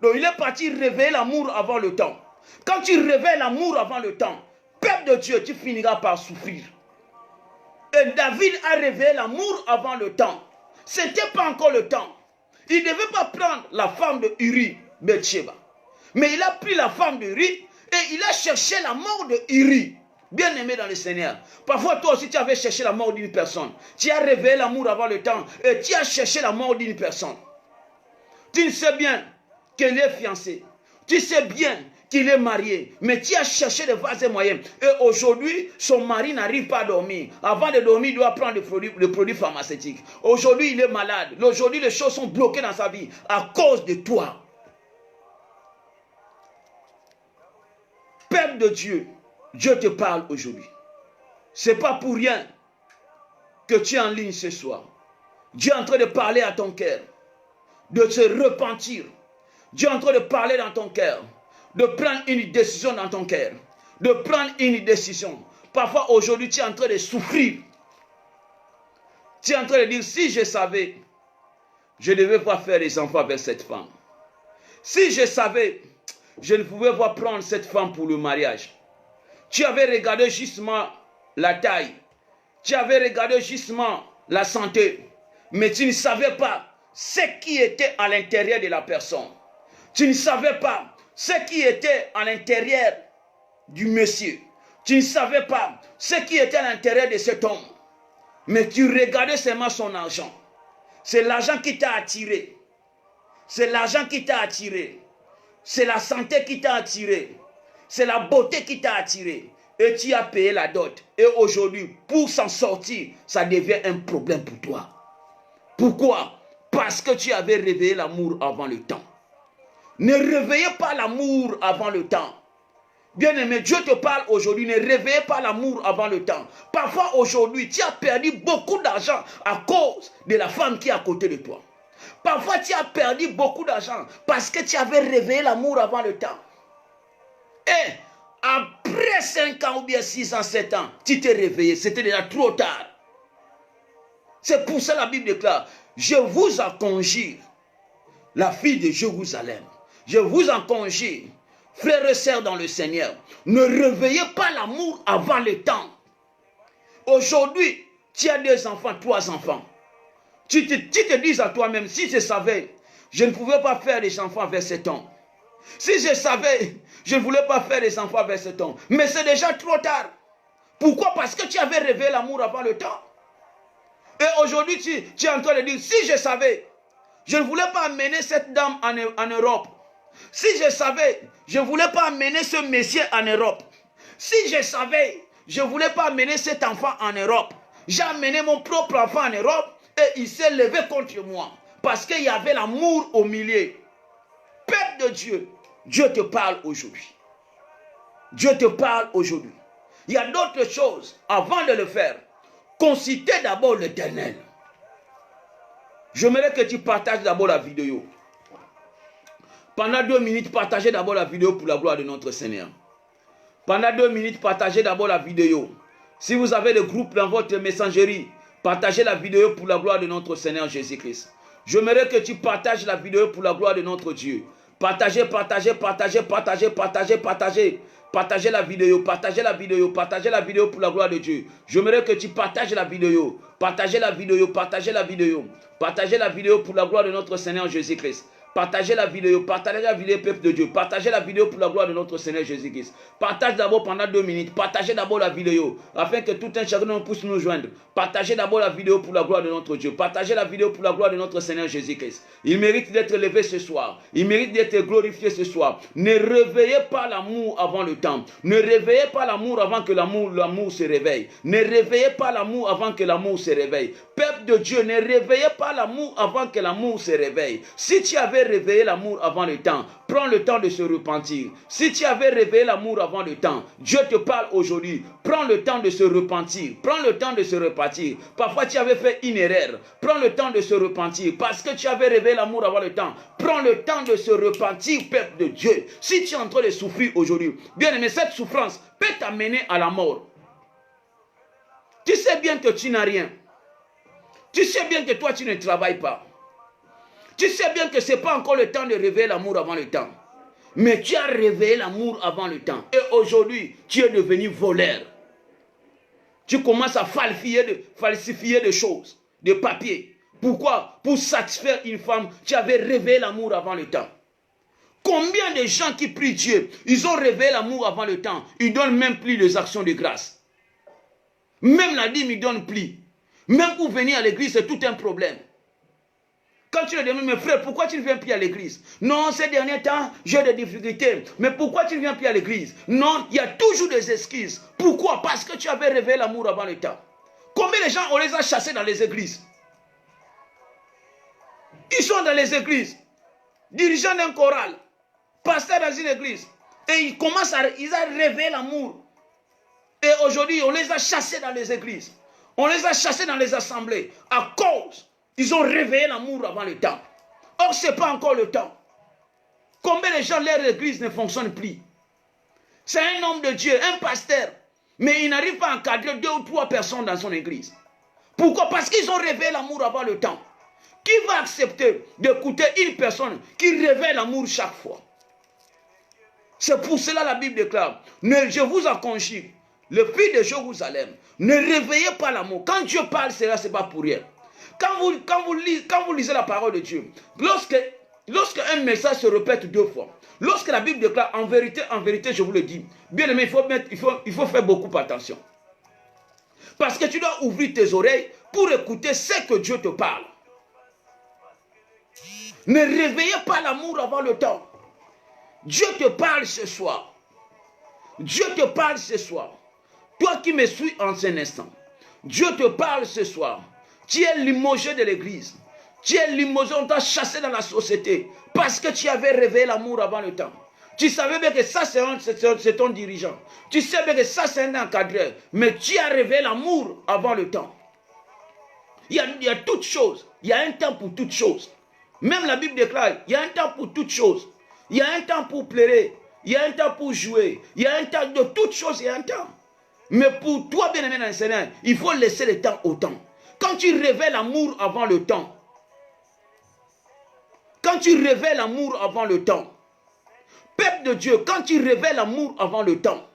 Donc il est parti révéler l'amour avant le temps. Quand tu révèles l'amour avant le temps, peuple de Dieu, tu finiras par souffrir. Et David a révélé l'amour avant le temps. Ce n'était pas encore le temps. Il ne devait pas prendre la femme de Uri, Bathsheba. Mais il a pris la femme de Uri et il a cherché la mort de Uri. Bien aimé dans le Seigneur. Parfois toi aussi tu avais cherché la mort d'une personne. Tu as révélé l'amour avant le temps et tu as cherché la mort d'une personne. Tu sais bien qu'elle est fiancée. Tu sais bien qu'il est marié, mais tu as cherché de vases et moyens. Et aujourd'hui, son mari n'arrive pas à dormir. Avant de dormir, il doit prendre le produit pharmaceutique. Aujourd'hui, il est malade. Aujourd'hui, les choses sont bloquées dans sa vie à cause de toi. Peuple de Dieu, Dieu te parle aujourd'hui. Ce n'est pas pour rien que tu es en ligne ce soir. Dieu est en train de parler à ton cœur, de se repentir. Dieu est en train de parler dans ton cœur, de prendre une décision dans ton cœur, de prendre une décision. Parfois aujourd'hui tu es en train de souffrir. Tu es en train de dire, si je savais, je ne devais pas faire des enfants avec cette femme. Si je savais, je ne pouvais pas prendre cette femme pour le mariage. Tu avais regardé justement la taille. Tu avais regardé justement la santé. Mais tu ne savais pas ce qui était à l'intérieur de la personne. Tu ne savais pas ce qui était à l'intérieur du monsieur. Tu ne savais pas ce qui était à l'intérieur de cet homme. Mais tu regardais seulement son argent. C'est l'argent qui t'a attiré. C'est l'argent qui t'a attiré. C'est la santé qui t'a attiré. C'est la beauté qui t'a attiré. Et tu as payé la dot. Et aujourd'hui, pour s'en sortir, ça devient un problème pour toi. Pourquoi? Parce que tu avais réveillé l'amour avant le temps. Ne réveillez pas l'amour avant le temps. Bien-aimé, Dieu te parle aujourd'hui. Ne réveillez pas l'amour avant le temps. Parfois aujourd'hui, tu as perdu beaucoup d'argent à cause de la femme qui est à côté de toi. Parfois, tu as perdu beaucoup d'argent parce que tu avais réveillé l'amour avant le temps. Et après 5 ans ou bien 6 ans, 7 ans, tu t'es réveillé. C'était déjà trop tard. C'est pour ça que la Bible déclare, je vous en conjure, la fille de Jérusalem. Je vous en conjure, frères et sœurs dans le Seigneur. Ne réveillez pas l'amour avant le temps. Aujourd'hui, tu as 2 enfants, 3 enfants. Tu te dis à toi-même, si je savais, je ne pouvais pas faire des enfants avec cet homme. Si je savais, je ne voulais pas faire des enfants avec cet homme. Mais c'est déjà trop tard. Pourquoi? Parce que tu avais réveillé l'amour avant le temps. Et aujourd'hui, tu es en train de dire, si je savais, je ne voulais pas amener cette dame en Europe. Si je savais, je ne voulais pas amener ce monsieur en Europe. Si je savais, je ne voulais pas amener cet enfant en Europe. J'ai amené mon propre enfant en Europe et il s'est levé contre moi. Parce qu'il y avait l'amour au milieu. Peuple de Dieu, Dieu te parle aujourd'hui. Dieu te parle aujourd'hui. Il y a d'autres choses avant de le faire. Consultez d'abord l'Éternel. J'aimerais que tu partages d'abord la vidéo. Pendant 2 minutes, partagez d'abord la vidéo pour la gloire de notre Seigneur. Pendant 2 minutes, partagez d'abord la vidéo. Si vous avez des groupes dans votre messagerie, partagez la vidéo pour la gloire de notre Seigneur Jésus-Christ. J'aimerais que tu partages la vidéo pour la gloire de notre Dieu. Partagez, partagez, partagez, partagez, partagez, partagez. Partagez la vidéo, partagez la vidéo, partagez la vidéo pour la gloire de Dieu. J'aimerais que tu partages la vidéo. Partagez la vidéo, partagez la vidéo. Partagez la vidéo pour la gloire de notre Seigneur Jésus-Christ. Partagez la vidéo, peuple de Dieu. Partagez la vidéo pour la gloire de notre Seigneur Jésus-Christ. Partage d'abord pendant 2 minutes. Partagez d'abord la vidéo afin que tout un chacun puisse nous joindre. Partagez d'abord la vidéo pour la gloire de notre Dieu. Partagez la vidéo pour la gloire de notre Seigneur Jésus-Christ. Il mérite d'être élevé ce soir. Il mérite d'être glorifié ce soir. Ne réveillez pas l'amour avant le temps. Ne réveillez pas l'amour avant que l'amour se réveille. Ne réveillez pas l'amour avant que l'amour se réveille. Peuple de Dieu, ne réveillez pas l'amour avant que l'amour se réveille. Si tu avais avais réveillé l'amour avant le temps, prends le temps de se repentir. Si tu avais réveillé l'amour avant le temps, Dieu te parle aujourd'hui. Prends le temps de se repentir. Prends le temps de se repentir. Parfois, tu avais fait une erreur. Prends le temps de se repentir. Parce que tu avais réveillé l'amour avant le temps. Prends le temps de se repentir, peuple de Dieu. Si tu es en train de souffrir aujourd'hui, bien aimé, cette souffrance peut t'amener à la mort. Tu sais bien que tu n'as rien. Tu sais bien que toi, tu ne travailles pas. Tu sais bien que ce n'est pas encore le temps de réveiller l'amour avant le temps. Mais tu as réveillé l'amour avant le temps. Et aujourd'hui, tu es devenu voleur. Tu commences à falsifier des choses, des papiers. Pourquoi? Pour satisfaire une femme, tu avais réveillé l'amour avant le temps. Combien de gens qui prient Dieu, ils ont réveillé l'amour avant le temps. Ils ne donnent même plus les actions de grâce. Même la dîme, ils ne donnent plus. Même pour venir à l'église, c'est tout un problème. Quand tu le demandes, mes frères, pourquoi tu ne viens plus à l'église? Non, ces derniers temps, j'ai des difficultés. Mais pourquoi tu ne viens plus à l'église? Non, il y a toujours des excuses. Pourquoi? Parce que tu avais réveillé l'amour avant le temps. Combien de gens, on les a chassés dans les églises? Ils sont dans les églises, dirigeants d'un choral, pasteurs dans une église. Et ils ont réveillé l'amour. Et aujourd'hui, on les a chassés dans les églises. On les a chassés dans les assemblées. À cause, ils ont réveillé l'amour avant le temps. Or, ce n'est pas encore le temps. Combien de gens, leur église ne fonctionne plus? C'est un homme de Dieu, un pasteur. Mais il n'arrive pas à encadrer 2 ou 3 personnes dans son église. Pourquoi? Parce qu'ils ont réveillé l'amour avant le temps. Qui va accepter d'écouter une personne qui réveille l'amour chaque fois? C'est pour cela la Bible déclare, je vous en conjure, le fils de Jérusalem, ne réveillez pas l'amour. Quand Dieu parle, ce n'est pas pour rien. Quand vous lisez la parole de Dieu, lorsque un message se répète 2 fois, lorsque la Bible déclare en vérité, je vous le dis, bien aimé, il faut faire beaucoup attention. Parce que tu dois ouvrir tes oreilles pour écouter ce que Dieu te parle. Ne réveillez pas l'amour avant le temps. Dieu te parle ce soir. Dieu te parle ce soir. Toi qui me suis en cet instant, Dieu te parle ce soir. Tu es limogé de l'église. Tu es limogé, on t'a chassé dans la société parce que tu avais réveillé l'amour avant le temps. Tu savais bien que ça c'est ton dirigeant. Tu sais bien que ça c'est un encadreur. Mais tu as réveillé l'amour avant le temps. Il y a toutes choses. Il y a un temps pour toutes choses. Même la Bible déclare, il y a un temps pour toutes choses. Il y a un temps pour pleurer. Il y a un temps pour jouer. Il y a un temps de toutes choses, il y a un temps. Mais pour toi, bien aimé dans le Seigneur, il faut laisser le temps au temps. Quand tu révèles l'amour avant le temps, quand tu révèles l'amour avant le temps, peuple de Dieu, quand tu révèles l'amour avant le temps,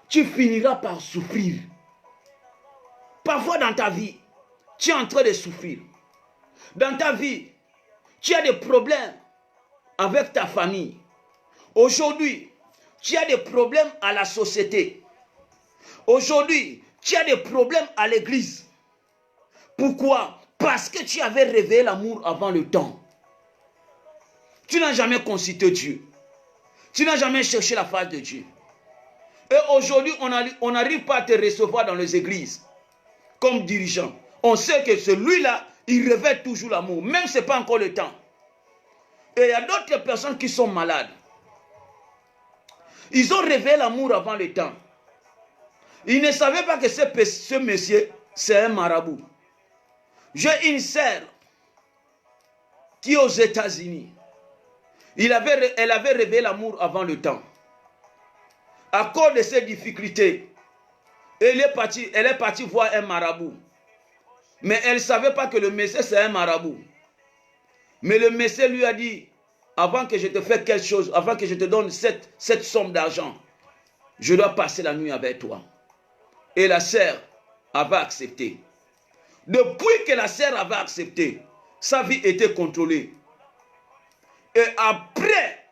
tu finiras par souffrir. Parfois dans ta vie, tu es en train de souffrir. Dans ta vie, tu as des problèmes avec ta famille. Aujourd'hui, tu as des problèmes à la société. Aujourd'hui, tu as des problèmes à l'église. Pourquoi? Parce que tu avais réveillé l'amour avant le temps. Tu n'as jamais consulté Dieu. Tu n'as jamais cherché la face de Dieu. Et aujourd'hui, on n'arrive pas à te recevoir dans les églises comme dirigeant. On sait que celui-là, il révèle toujours l'amour, même si ce n'est pas encore le temps. Et il y a d'autres personnes qui sont malades. Ils ont révélé l'amour avant le temps. Ils ne savaient pas que ce monsieur, c'est un marabout. J'ai une sœur qui est aux États-Unis. Elle avait révélé l'amour avant le temps. À cause de ses difficultés, elle est partie voir un marabout. Mais elle ne savait pas que le monsieur, c'est un marabout. Mais le monsieur lui a dit, avant que je te fasse quelque chose, avant que je te donne cette somme d'argent, je dois passer la nuit avec toi. Et la sœur avait accepté. Depuis que la sœur avait accepté, sa vie était contrôlée. Et après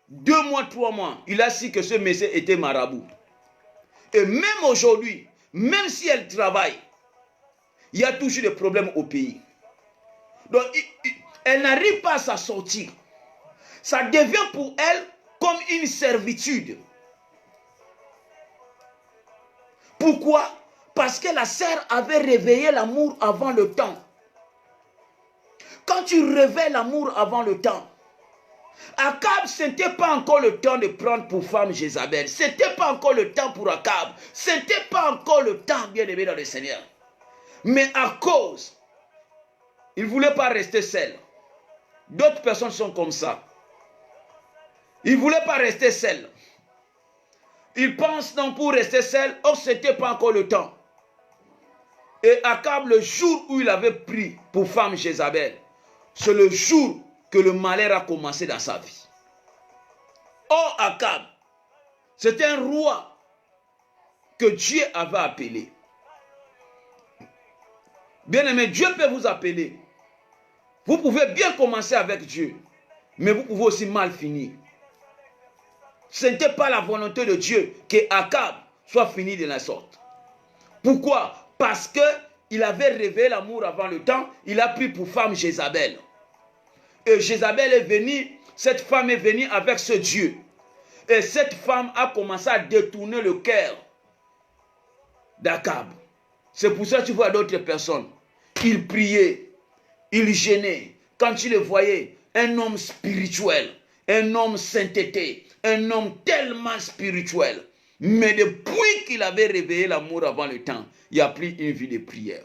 2 mois, 3 mois, il a su que ce monsieur était marabout. Et même aujourd'hui, même si elle travaille, il y a toujours des problèmes au pays. Donc, elle n'arrive pas à s'en sortir. Ça devient pour elle comme une servitude. Pourquoi? Parce que la sœur avait réveillé l'amour avant le temps. Quand tu révèles l'amour avant le temps, Akab, ce n'était pas encore le temps de prendre pour femme Jézabel. Ce n'était pas encore le temps pour Akab. Ce n'était pas encore le temps, bien aimé dans le Seigneur. Mais à cause, il ne voulait pas rester seul. D'autres personnes sont comme ça. Il ne voulait pas rester seul. Il pense non pour rester seul, or ce n'était pas encore le temps. Et Akab, le jour où il avait pris pour femme Jézabel, c'est le jour que le malheur a commencé dans sa vie. Or Akab, c'était un roi que Dieu avait appelé. Bien-aimé, Dieu peut vous appeler. Vous pouvez bien commencer avec Dieu, mais vous pouvez aussi mal finir. Ce n'était pas la volonté de Dieu que Akab soit fini de la sorte. Pourquoi? Parce qu'il avait révélé l'amour avant le temps, il a pris pour femme Jézabel. Et Jézabel est venue, cette femme est venue avec ce Dieu. Et cette femme a commencé à détourner le cœur d'Akab. C'est pour ça que tu vois d'autres personnes. Ils priaient, ils gênaient. Quand tu les voyais, un homme spirituel, un homme sainteté, un homme tellement spirituel. Mais depuis qu'il avait réveillé l'amour avant le temps, il a pris une vie de prière.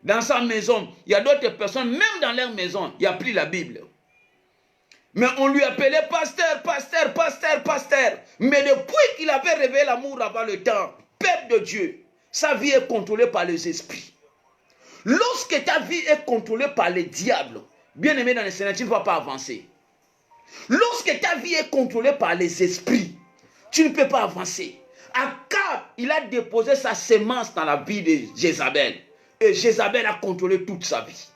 Dans sa maison, il y a d'autres personnes, même dans leur maison, il a pris la Bible. Mais on lui appelait pasteur, pasteur, pasteur, pasteur. Mais depuis qu'il avait réveillé l'amour avant le temps, peuple de Dieu, sa vie est contrôlée par les esprits. Lorsque ta vie est contrôlée par les diables, bien aimé dans le Seigneur, tu ne vas pas avancer. Lorsque ta vie est contrôlée par les esprits, tu ne peux pas avancer. Akab, il a déposé sa sémence dans la vie de Jézabel. Et Jézabel a contrôlé toute sa vie.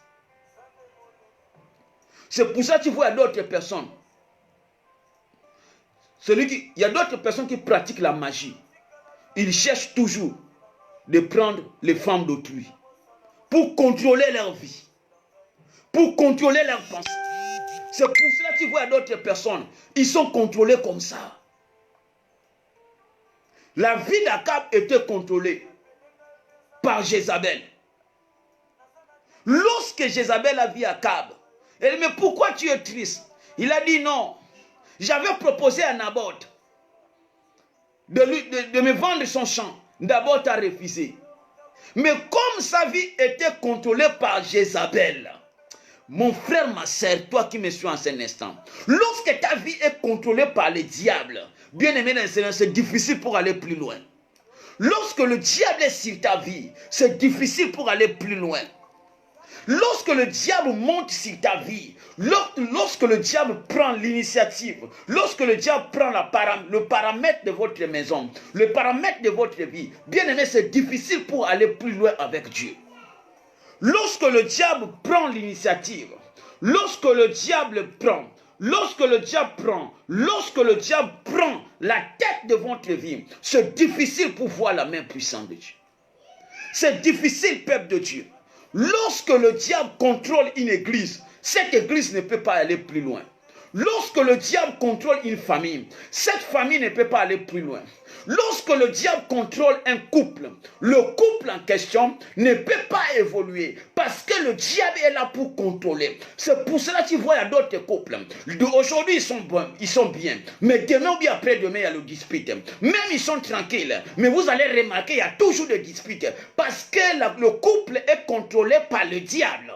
C'est pour ça que tu vois d'autres personnes. Il y a d'autres personnes qui pratiquent la magie. Ils cherchent toujours de prendre les femmes d'autrui pour contrôler leur vie, pour contrôler leurs pensées. C'est pour cela que tu vois d'autres personnes. Ils sont contrôlés comme ça. La vie d'Akab était contrôlée par Jézabel. Lorsque Jézabel a vu Akab, elle dit, mais pourquoi tu es triste? Il a dit non. J'avais proposé à Naboth de me vendre son champ. Naboth a refusé. Mais comme sa vie était contrôlée par Jézabel, mon frère, ma soeur, toi qui me suis en cet instant, lorsque ta vie est contrôlée par les diables, bien aimé dans le Seigneur, c'est difficile pour aller plus loin. Lorsque le diable est sur ta vie, c'est difficile pour aller plus loin. Lorsque le diable monte sur ta vie, lorsque le diable prend l'initiative, lorsque le diable prend le paramètre de votre maison, le paramètre de votre vie, bien aimé, c'est difficile pour aller plus loin avec Dieu. Lorsque le diable prend l'initiative, lorsque le diable prend la tête de votre vie, c'est difficile pour voir la main puissante de Dieu. C'est difficile, peuple de Dieu. Lorsque le diable contrôle une église, cette église ne peut pas aller plus loin. Lorsque le diable contrôle une famille, cette famille ne peut pas aller plus loin. Lorsque le diable contrôle un couple, le couple en question ne peut pas évoluer parce que le diable est là pour contrôler. C'est pour cela que tu vois, il y a d'autres couples. Aujourd'hui, ils sont bons, ils sont bien. Mais demain ou bien après-demain, il y a le dispute. Même ils sont tranquilles. Mais vous allez remarquer, il y a toujours des disputes parce que le couple est contrôlé par le diable.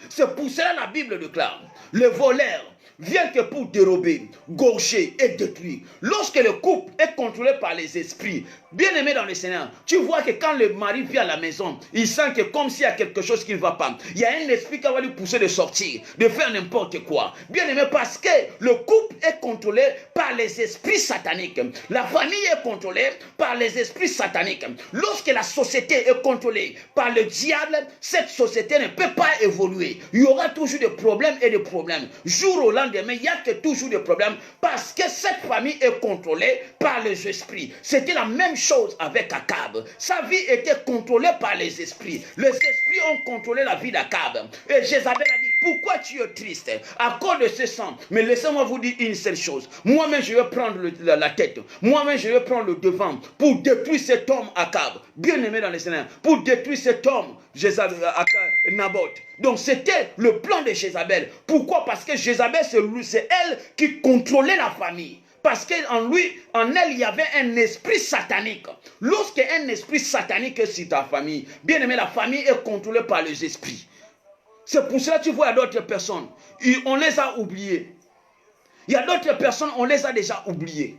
C'est pour cela que la Bible déclare, le voleur vient que pour dérober, gorger et détruire. Lorsque le couple est contrôlé par les esprits, bien aimé dans le Seigneur, tu vois que quand le mari vient à la maison, il sent que comme s'il y a quelque chose qui ne va pas, il y a un esprit qui va lui pousser de sortir, de faire n'importe quoi. Bien aimé, parce que le couple est contrôlé par les esprits sataniques. La famille est contrôlée par les esprits sataniques. Lorsque la société est contrôlée par le diable, cette société ne peut pas évoluer. Il y aura toujours des problèmes et des problèmes. Jour au lendemain, il y a que toujours des problèmes parce que cette famille est contrôlée par les esprits. C'était la même chose avec Akab. Sa vie était contrôlée par les esprits. Les esprits ont contrôlé la vie d'Akab. Et Jézabel a dit, pourquoi tu es triste? À cause de ce sang. Mais laissez-moi vous dire une seule chose. Moi-même, je vais prendre la tête. Moi-même, je vais prendre le devant pour détruire cet homme Akab. Bien aimé dans les Seigneur. Pour détruire cet homme Naboth. Donc, c'était le plan de Jézabel. Pourquoi? Parce que Jézabel, c'est elle qui contrôlait la famille. Parce qu'en elle, il y avait un esprit satanique. Lorsqu'un esprit satanique est sur ta famille, bien aimé, la famille est contrôlée par les esprits. C'est pour cela que tu vois, il y a d'autres personnes, on les a oubliées. Il y a d'autres personnes, on les a déjà oubliées.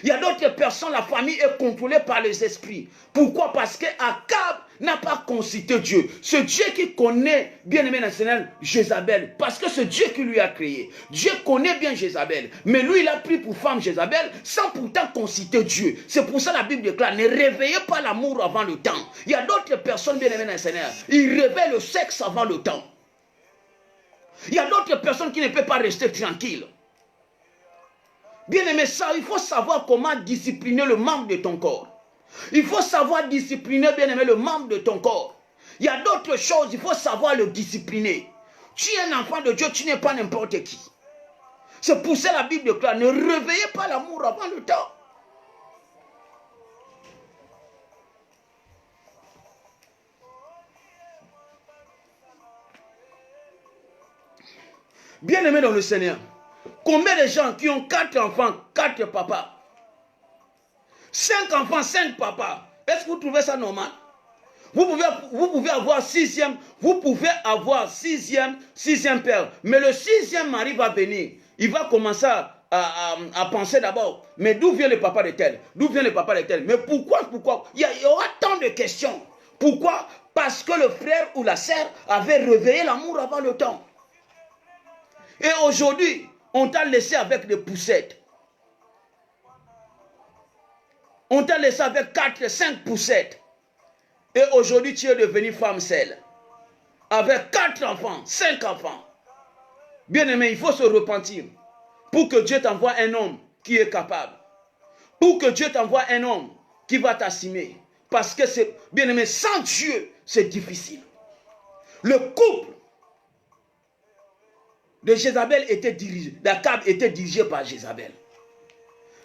Il y a d'autres personnes, la famille est contrôlée par les esprits. Pourquoi? Parce qu'Akab n'a pas consulté Dieu. Ce Dieu qui connaît, bien aimé national, Jézabel. Parce que c'est Dieu qui lui a créé. Dieu connaît bien Jézabel. Mais lui, il a pris pour femme Jézabel sans pourtant consulter Dieu. C'est pour ça que la Bible déclare, ne réveillez pas l'amour avant le temps. Il y a d'autres personnes, bien aimé national, ils réveillent le sexe avant le temps. Il y a d'autres personnes qui ne peuvent pas rester tranquilles. Bien aimé, ça, il faut savoir comment discipliner le membre de ton corps. Il faut savoir discipliner, bien aimé, le membre de ton corps. Il y a d'autres choses, il faut savoir le discipliner. Tu es un enfant de Dieu, tu n'es pas n'importe qui. C'est pour ça la Bible déclare, ne réveillez pas l'amour avant le temps. Bien aimé dans le Seigneur, combien de gens qui ont 4 enfants, 4 papas, 5 enfants, 5 papas, est-ce que vous trouvez ça normal? Vous pouvez avoir 6e, vous pouvez avoir 6e père, mais le 6e mari va venir, il va commencer à penser d'abord, mais d'où vient le papa de tel? D'où vient le papa de tel? Mais pourquoi? Il y aura tant de questions. Pourquoi? Parce que le frère ou la sœur avait réveillé l'amour avant le temps. Et aujourd'hui, on t'a laissé avec des poussettes. On t'a laissé avec 4, 5 poussettes. Et aujourd'hui, tu es devenu femme seule. Avec 4 enfants, 5 enfants. Bien aimé, il faut se repentir. Pour que Dieu t'envoie un homme qui est capable. Pour que Dieu t'envoie un homme qui va t'assumer. Parce que c'est, bien aimé, sans Dieu, c'est difficile. Le couple de Jézabel était dirigé, d'Akab était dirigé par Jézabel.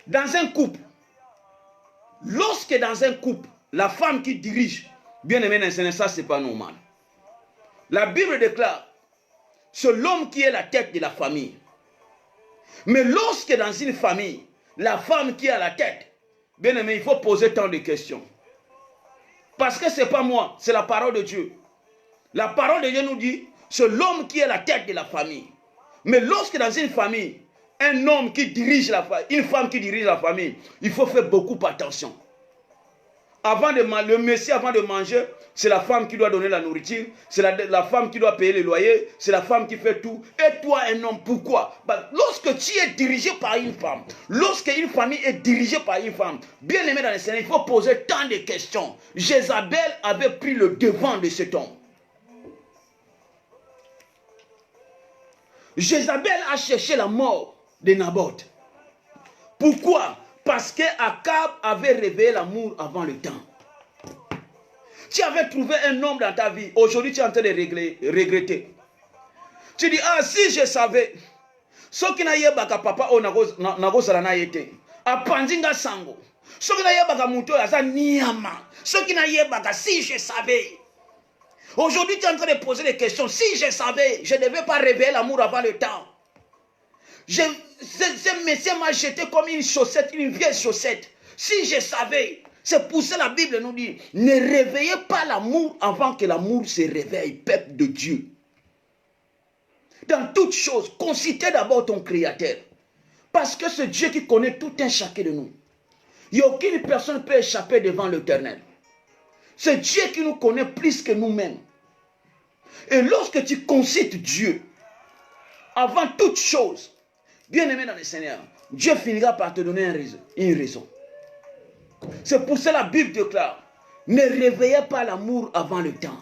Dans un couple, lorsque dans un couple, la femme qui dirige, bien aimé, ça c'est pas normal. La Bible déclare, c'est l'homme qui est la tête de la famille. Mais lorsque dans une famille, la femme qui est à la tête, bien aimé, il faut poser tant de questions. Parce que c'est pas moi, c'est la parole de Dieu. La parole de Dieu nous dit, c'est l'homme qui est la tête de la famille. Mais lorsque dans une famille, un homme qui dirige la famille, une femme qui dirige la famille, il faut faire beaucoup attention. Le monsieur, avant de manger, c'est la femme qui doit donner la nourriture, c'est la femme qui doit payer le loyer, c'est la femme qui fait tout. Et toi, un homme, pourquoi? Lorsque tu es dirigé par une femme, lorsque une famille est dirigée par une femme, bien aimé dans le Seigneur, il faut poser tant de questions. Jézabel avait pris le devant de cet homme. Jézabel a cherché la mort de Naboth. Pourquoi? Parce qu'Akab avait réveillé l'amour avant le temps. Tu avais trouvé un homme dans ta vie. Aujourd'hui, tu es en train de regretter. Tu dis, ah, si je savais. Ce qui n'a pas papa o nagosala na yete. Apandinga sango. Ce qui n'a pas muto ya niyama. Ce qui n'a pas si je savais. Aujourd'hui, tu es en train de poser des questions. Si je savais, je ne devais pas réveiller l'amour avant le temps. Ce monsieur m'a jeté comme une chaussette, une vieille chaussette. Si je savais, c'est pour ça que la Bible nous dit, ne réveillez pas l'amour avant que l'amour se réveille, peuple de Dieu. Dans toutes choses, considère d'abord ton Créateur. Parce que c'est Dieu qui connaît tout un chacun de nous. Il n'y a aucune personne qui peut échapper devant l'Éternel. C'est Dieu qui nous connaît plus que nous-mêmes. Et lorsque tu consultes Dieu, avant toute chose, bien aimé dans le Seigneur, Dieu finira par te donner une raison. C'est pour ça que la Bible déclare, ne réveillez pas l'amour avant le temps.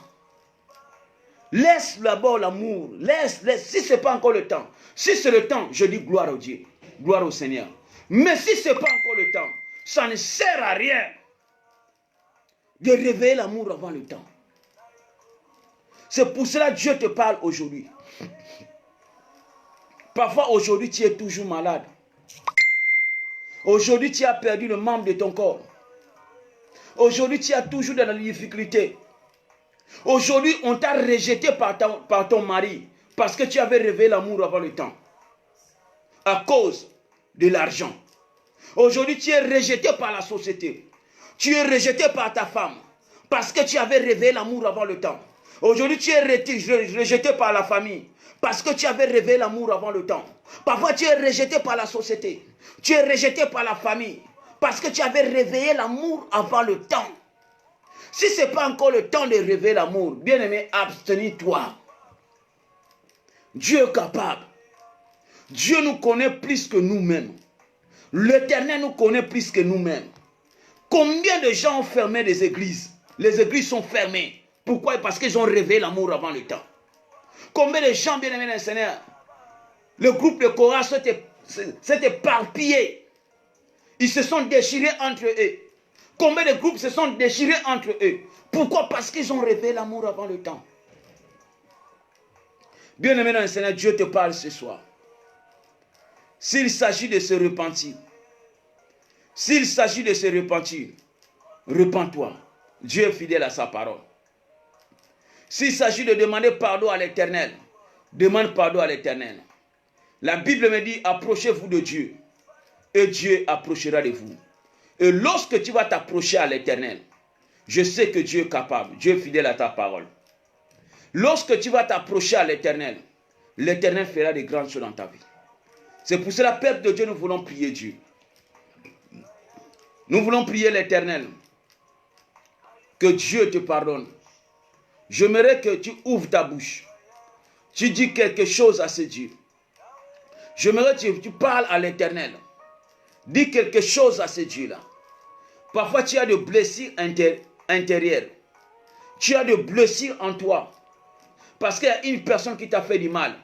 Laisse d'abord l'amour, laisse, si ce n'est pas encore le temps. Si c'est le temps, je dis gloire au Dieu, gloire au Seigneur. Mais si ce n'est pas encore le temps, ça ne sert à rien de réveiller l'amour avant le temps. C'est pour cela que Dieu te parle aujourd'hui. Parfois, aujourd'hui, tu es toujours malade. Aujourd'hui, tu as perdu le membre de ton corps. Aujourd'hui, tu es toujours dans la difficulté. Aujourd'hui, on t'a rejeté par ton mari parce que tu avais rêvé l'amour avant le temps. À cause de l'argent. Aujourd'hui, tu es rejeté par la société. Tu es rejeté par ta femme parce que tu avais rêvé l'amour avant le temps. Aujourd'hui, tu es rejeté par la famille parce que tu avais rêvé l'amour avant le temps. Parfois, tu es rejeté par la société. Tu es rejeté par la famille parce que tu avais réveillé l'amour avant le temps. Si ce n'est pas encore le temps de réveiller l'amour, bien-aimé, abstenez-toi. Dieu est capable. Dieu nous connaît plus que nous-mêmes. L'Éternel nous connaît plus que nous-mêmes. Combien de gens ont fermé des églises? Les églises sont fermées. Pourquoi? Parce qu'ils ont réveillé l'amour avant le temps. Combien de gens, bien-aimés dans le Seigneur, le groupe de Korah s'est éparpillé. Ils se sont déchirés entre eux. Combien de groupes se sont déchirés entre eux? Pourquoi? Parce qu'ils ont réveillé l'amour avant le temps. Bien-aimé dans le Seigneur, Dieu te parle ce soir. S'il s'agit de se repentir, s'il s'agit de se repentir, repens-toi. Dieu est fidèle à sa parole. S'il s'agit de demander pardon à l'Éternel, demande pardon à l'Éternel. La Bible me dit, approchez-vous de Dieu, et Dieu approchera de vous. Et lorsque tu vas t'approcher à l'Éternel, je sais que Dieu est capable, Dieu est fidèle à ta parole. Lorsque tu vas t'approcher à l'Éternel, l'Éternel fera de grandes choses dans ta vie. C'est pour cela, peuple de Dieu, nous voulons prier Dieu. Nous voulons prier l'Éternel. Que Dieu te pardonne. J'aimerais que tu ouvres ta bouche. Tu dis quelque chose à ce Dieu. J'aimerais que tu parles à l'Éternel. Dis quelque chose à ce Dieu-là. Parfois, tu as des blessures intérieures. Tu as des blessures en toi. Parce qu'il y a une personne qui t'a fait du mal.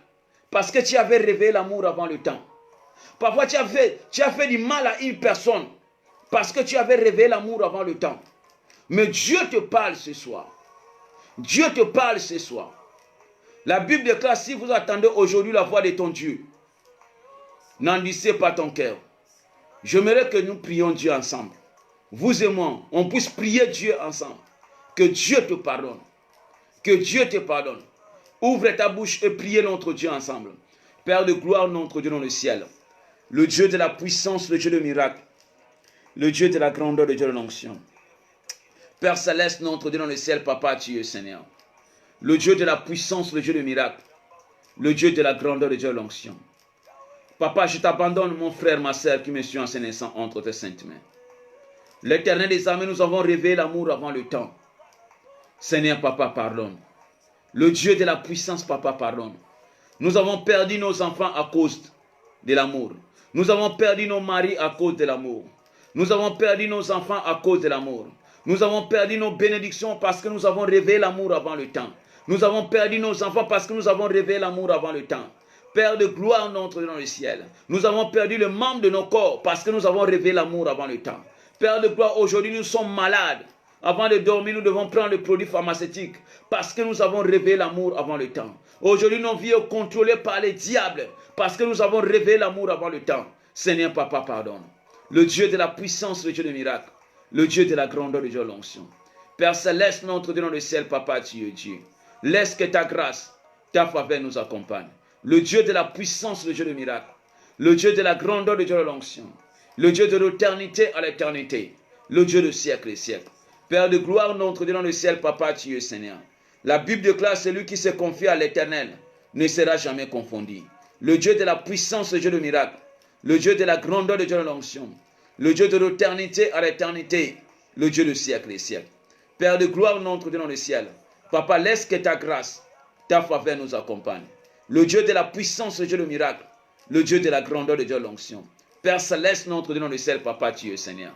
Parce que tu avais réveillé l'amour avant le temps. Parfois, tu as fait du mal à une personne. Parce que tu avais réveillé l'amour avant le temps. Mais Dieu te parle ce soir. Dieu te parle ce soir. La Bible déclare, si vous attendez aujourd'hui la voix de ton Dieu, n'endurcissez pas ton cœur. J'aimerais que nous prions Dieu ensemble. Vous et moi, on puisse prier Dieu ensemble. Que Dieu te pardonne. Que Dieu te pardonne. Ouvre ta bouche et priez notre Dieu ensemble. Père de gloire, notre Dieu dans le ciel. Le Dieu de la puissance, le Dieu de miracle. Le Dieu de la grandeur, le Dieu de l'onction. Père céleste, notre Dieu dans le ciel, Papa, tu es Seigneur. Le Dieu de la puissance, le Dieu de miracle. Le Dieu de la grandeur, le Dieu de l'onction. Papa, je t'abandonne, mon frère, ma soeur, qui me suis en naissant entre tes saintes mains. L'Éternel des armées, nous avons révélé l'amour avant le temps. Seigneur, Papa, pardonne. Le Dieu de la puissance, Papa, pardonne. Nous avons perdu nos enfants à cause de l'amour. Nous avons perdu nos maris à cause de l'amour. Nous avons perdu nos enfants à cause de l'amour. Nous avons perdu nos bénédictions parce que nous avons révélé l'amour avant le temps. Nous avons perdu nos enfants parce que nous avons révélé l'amour avant le temps. Père de gloire, notre Dieu dans le ciel. Nous avons perdu le membre de nos corps parce que nous avons révélé l'amour avant le temps. Père de gloire, aujourd'hui nous sommes malades. Avant de dormir, nous devons prendre le produit pharmaceutique parce que nous avons révélé l'amour avant le temps. Aujourd'hui, nos vies sont contrôlées par les diables parce que nous avons révélé l'amour avant le temps. Seigneur, Papa, pardonne. Le Dieu de la puissance, le Dieu de miracle. Le Dieu de la grandeur, le Dieu de l'onction. Père céleste, notre Dieu dans le ciel, Papa, tu es Dieu. Laisse que ta grâce, ta faveur nous accompagne. Le Dieu de la puissance, le Dieu de miracle. Le Dieu de la grandeur, le Dieu de l'onction. Le Dieu de l'éternité à l'éternité. Le Dieu de siècle et siècle. Père de gloire, notre Dieu dans le ciel, Papa, tu es Seigneur. La Bible déclare, celui qui se confie à l'Éternel ne sera jamais confondu. Le Dieu de la puissance, le Dieu de miracle. Le Dieu de la grandeur, le Dieu de l'onction. Le Dieu de l'éternité à l'éternité. Le Dieu de siècle et siècle. Père de gloire, notre Dieu dans le ciel. Papa, laisse que ta grâce, ta faveur nous accompagne. Le Dieu de la puissance, le Dieu de miracle. Le Dieu de la grandeur, le Dieu de l'onction. Père céleste, notre Dieu dans le ciel, Papa, tu es Seigneur.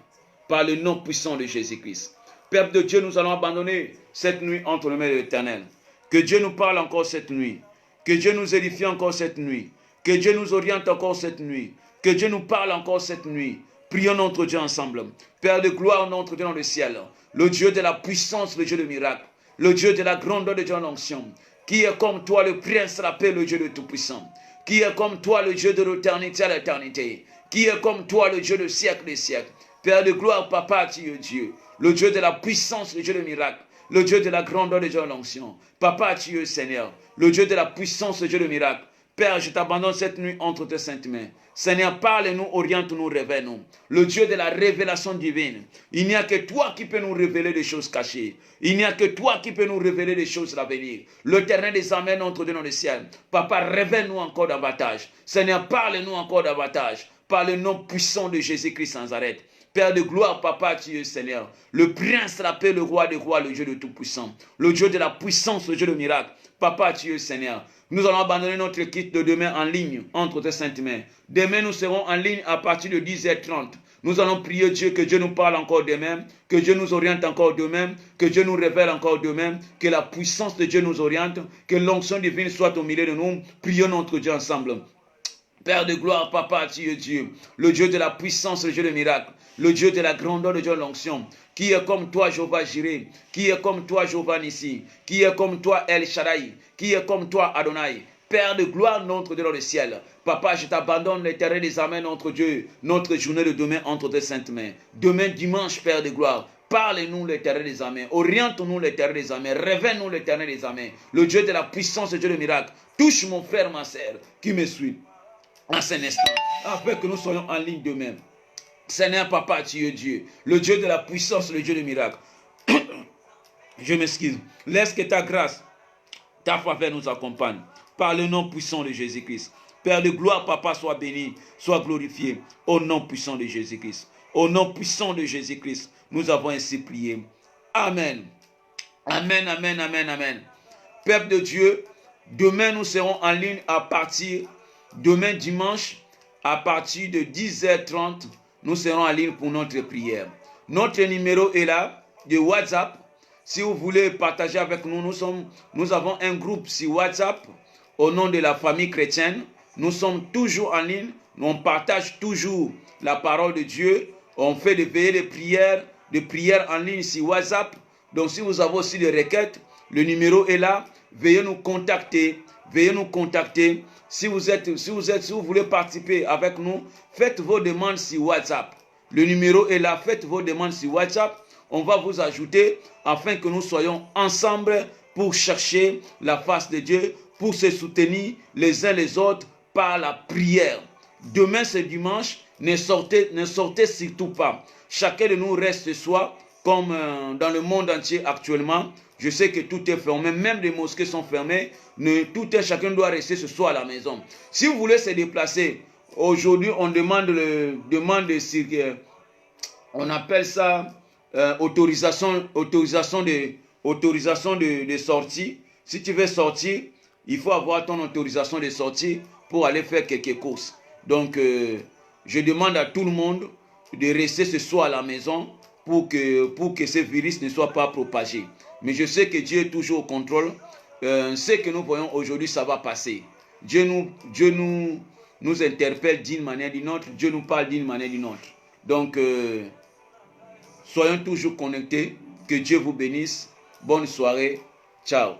Par le nom puissant de Jésus-Christ. Père de Dieu, nous allons abandonner cette nuit entre les mains de l'Éternel. Que Dieu nous parle encore cette nuit. Que Dieu nous édifie encore cette nuit. Que Dieu nous oriente encore cette nuit. Que Dieu nous parle encore cette nuit. Prions notre Dieu ensemble. Père de gloire, notre Dieu dans le ciel. Le Dieu de la puissance, le Dieu de miracle. le Dieu de la grandeur de ton onction. Qui est comme toi, le prince, la paix, le Dieu de Tout-Puissant. Qui est comme toi, le Dieu de l'éternité à l'éternité. Qui est comme toi, le Dieu de siècle des siècles. Père de gloire, Papa, tu es Dieu. Le Dieu de la puissance, le Dieu de miracle. Le Dieu de la grandeur de ton onction. Papa, tu es Seigneur. Le Dieu de la puissance, le Dieu de miracle. Père, je t'abandonne cette nuit entre tes saintes mains. Seigneur, parle-nous, oriente-nous, révèle-nous. Le Dieu de la révélation divine. Il n'y a que toi qui peux nous révéler des choses cachées. Il n'y a que toi qui peux nous révéler des choses à venir. L'Éternel des armées, notre Dieu dans le ciel. Papa, révèle-nous encore davantage. Seigneur, parle-nous encore davantage. Par le nom puissant de Jésus-Christ sans arrêt. Père de gloire, Papa, tu es Seigneur. Le prince, la paix, le roi des rois, le Dieu de tout-puissant. Le Dieu de la puissance, le Dieu de miracle. Papa, tu es Seigneur. Nous allons abandonner notre kit de demain en ligne, entre tes saintes mains. Demain, nous serons en ligne à partir de 10h30. Nous allons prier Dieu, que Dieu nous parle encore demain, que Dieu nous oriente encore demain, que Dieu nous révèle encore demain, que la puissance de Dieu nous oriente, que l'onction divine soit au milieu de nous. Prions notre Dieu ensemble. Père de gloire, Papa, tu es Dieu, le Dieu de la puissance, le Dieu de miracle, le Dieu de la grandeur de Dieu l'onction, qui est comme toi, Jéhovah Jireh, qui est comme toi, Jéhovah Nissi, qui est comme toi, El Shaddai, qui est comme toi, Adonai. Père de gloire, notre Dieu dans le ciel. Papa, je t'abandonne l'Éternel des armées, notre Dieu, notre journée de demain entre tes saintes mains. Demain, dimanche, Père de gloire. Parle-nous l'Éternel des armées. Oriente-nous l'Éternel des armées. Révèle-nous l'Éternel des armées. Le Dieu de la puissance, le Dieu de miracle. Touche mon frère, ma sœur, qui me suit. En cet instant, afin que nous soyons en ligne demain. Seigneur, Papa, tu es Dieu, le Dieu de la puissance, le Dieu de miracle. Je m'excuse. Laisse que ta grâce, ta faveur nous accompagne. Par le nom puissant de Jésus-Christ. Père de gloire, Papa, sois béni, sois glorifié. Au nom puissant de Jésus-Christ. Au nom puissant de Jésus-Christ, nous avons ainsi prié. Amen. Amen, amen, amen, amen. Peuple de Dieu, demain nous serons en ligne à partir demain dimanche, à partir de 10h30, nous serons en ligne pour notre prière. Notre numéro est là, de WhatsApp. Si vous voulez partager avec nous, nous avons un groupe sur WhatsApp au nom de la famille chrétienne. Nous sommes toujours en ligne. On partage toujours la parole de Dieu. On fait des veillées de prières en ligne sur WhatsApp. Donc si vous avez aussi des requêtes, le numéro est là. Veuillez nous contacter. Veuillez nous contacter. Si vous voulez participer avec nous, faites vos demandes sur WhatsApp. Le numéro est là, faites vos demandes sur WhatsApp. On va vous ajouter afin que nous soyons ensemble pour chercher la face de Dieu, pour se soutenir les uns les autres par la prière. Demain c'est dimanche, ne sortez surtout pas. Chacun de nous reste ce soir, comme dans le monde entier actuellement. Je sais que tout est fermé, même les mosquées sont fermées. Chacun doit rester ce soir à la maison. Si vous voulez se déplacer, aujourd'hui on on appelle ça autorisation de sortie. Si tu veux sortir, il faut avoir ton autorisation de sortie pour aller faire quelques courses. Donc je demande à tout le monde de rester ce soir à la maison pour que ce virus ne soit pas propagé. Mais je sais que Dieu est toujours au contrôle. Ce que nous voyons aujourd'hui, ça va passer. Dieu nous interpelle d'une manière ou d'une autre. Dieu nous parle d'une manière ou d'une autre. Donc, soyons toujours connectés. Que Dieu vous bénisse. Bonne soirée. Ciao.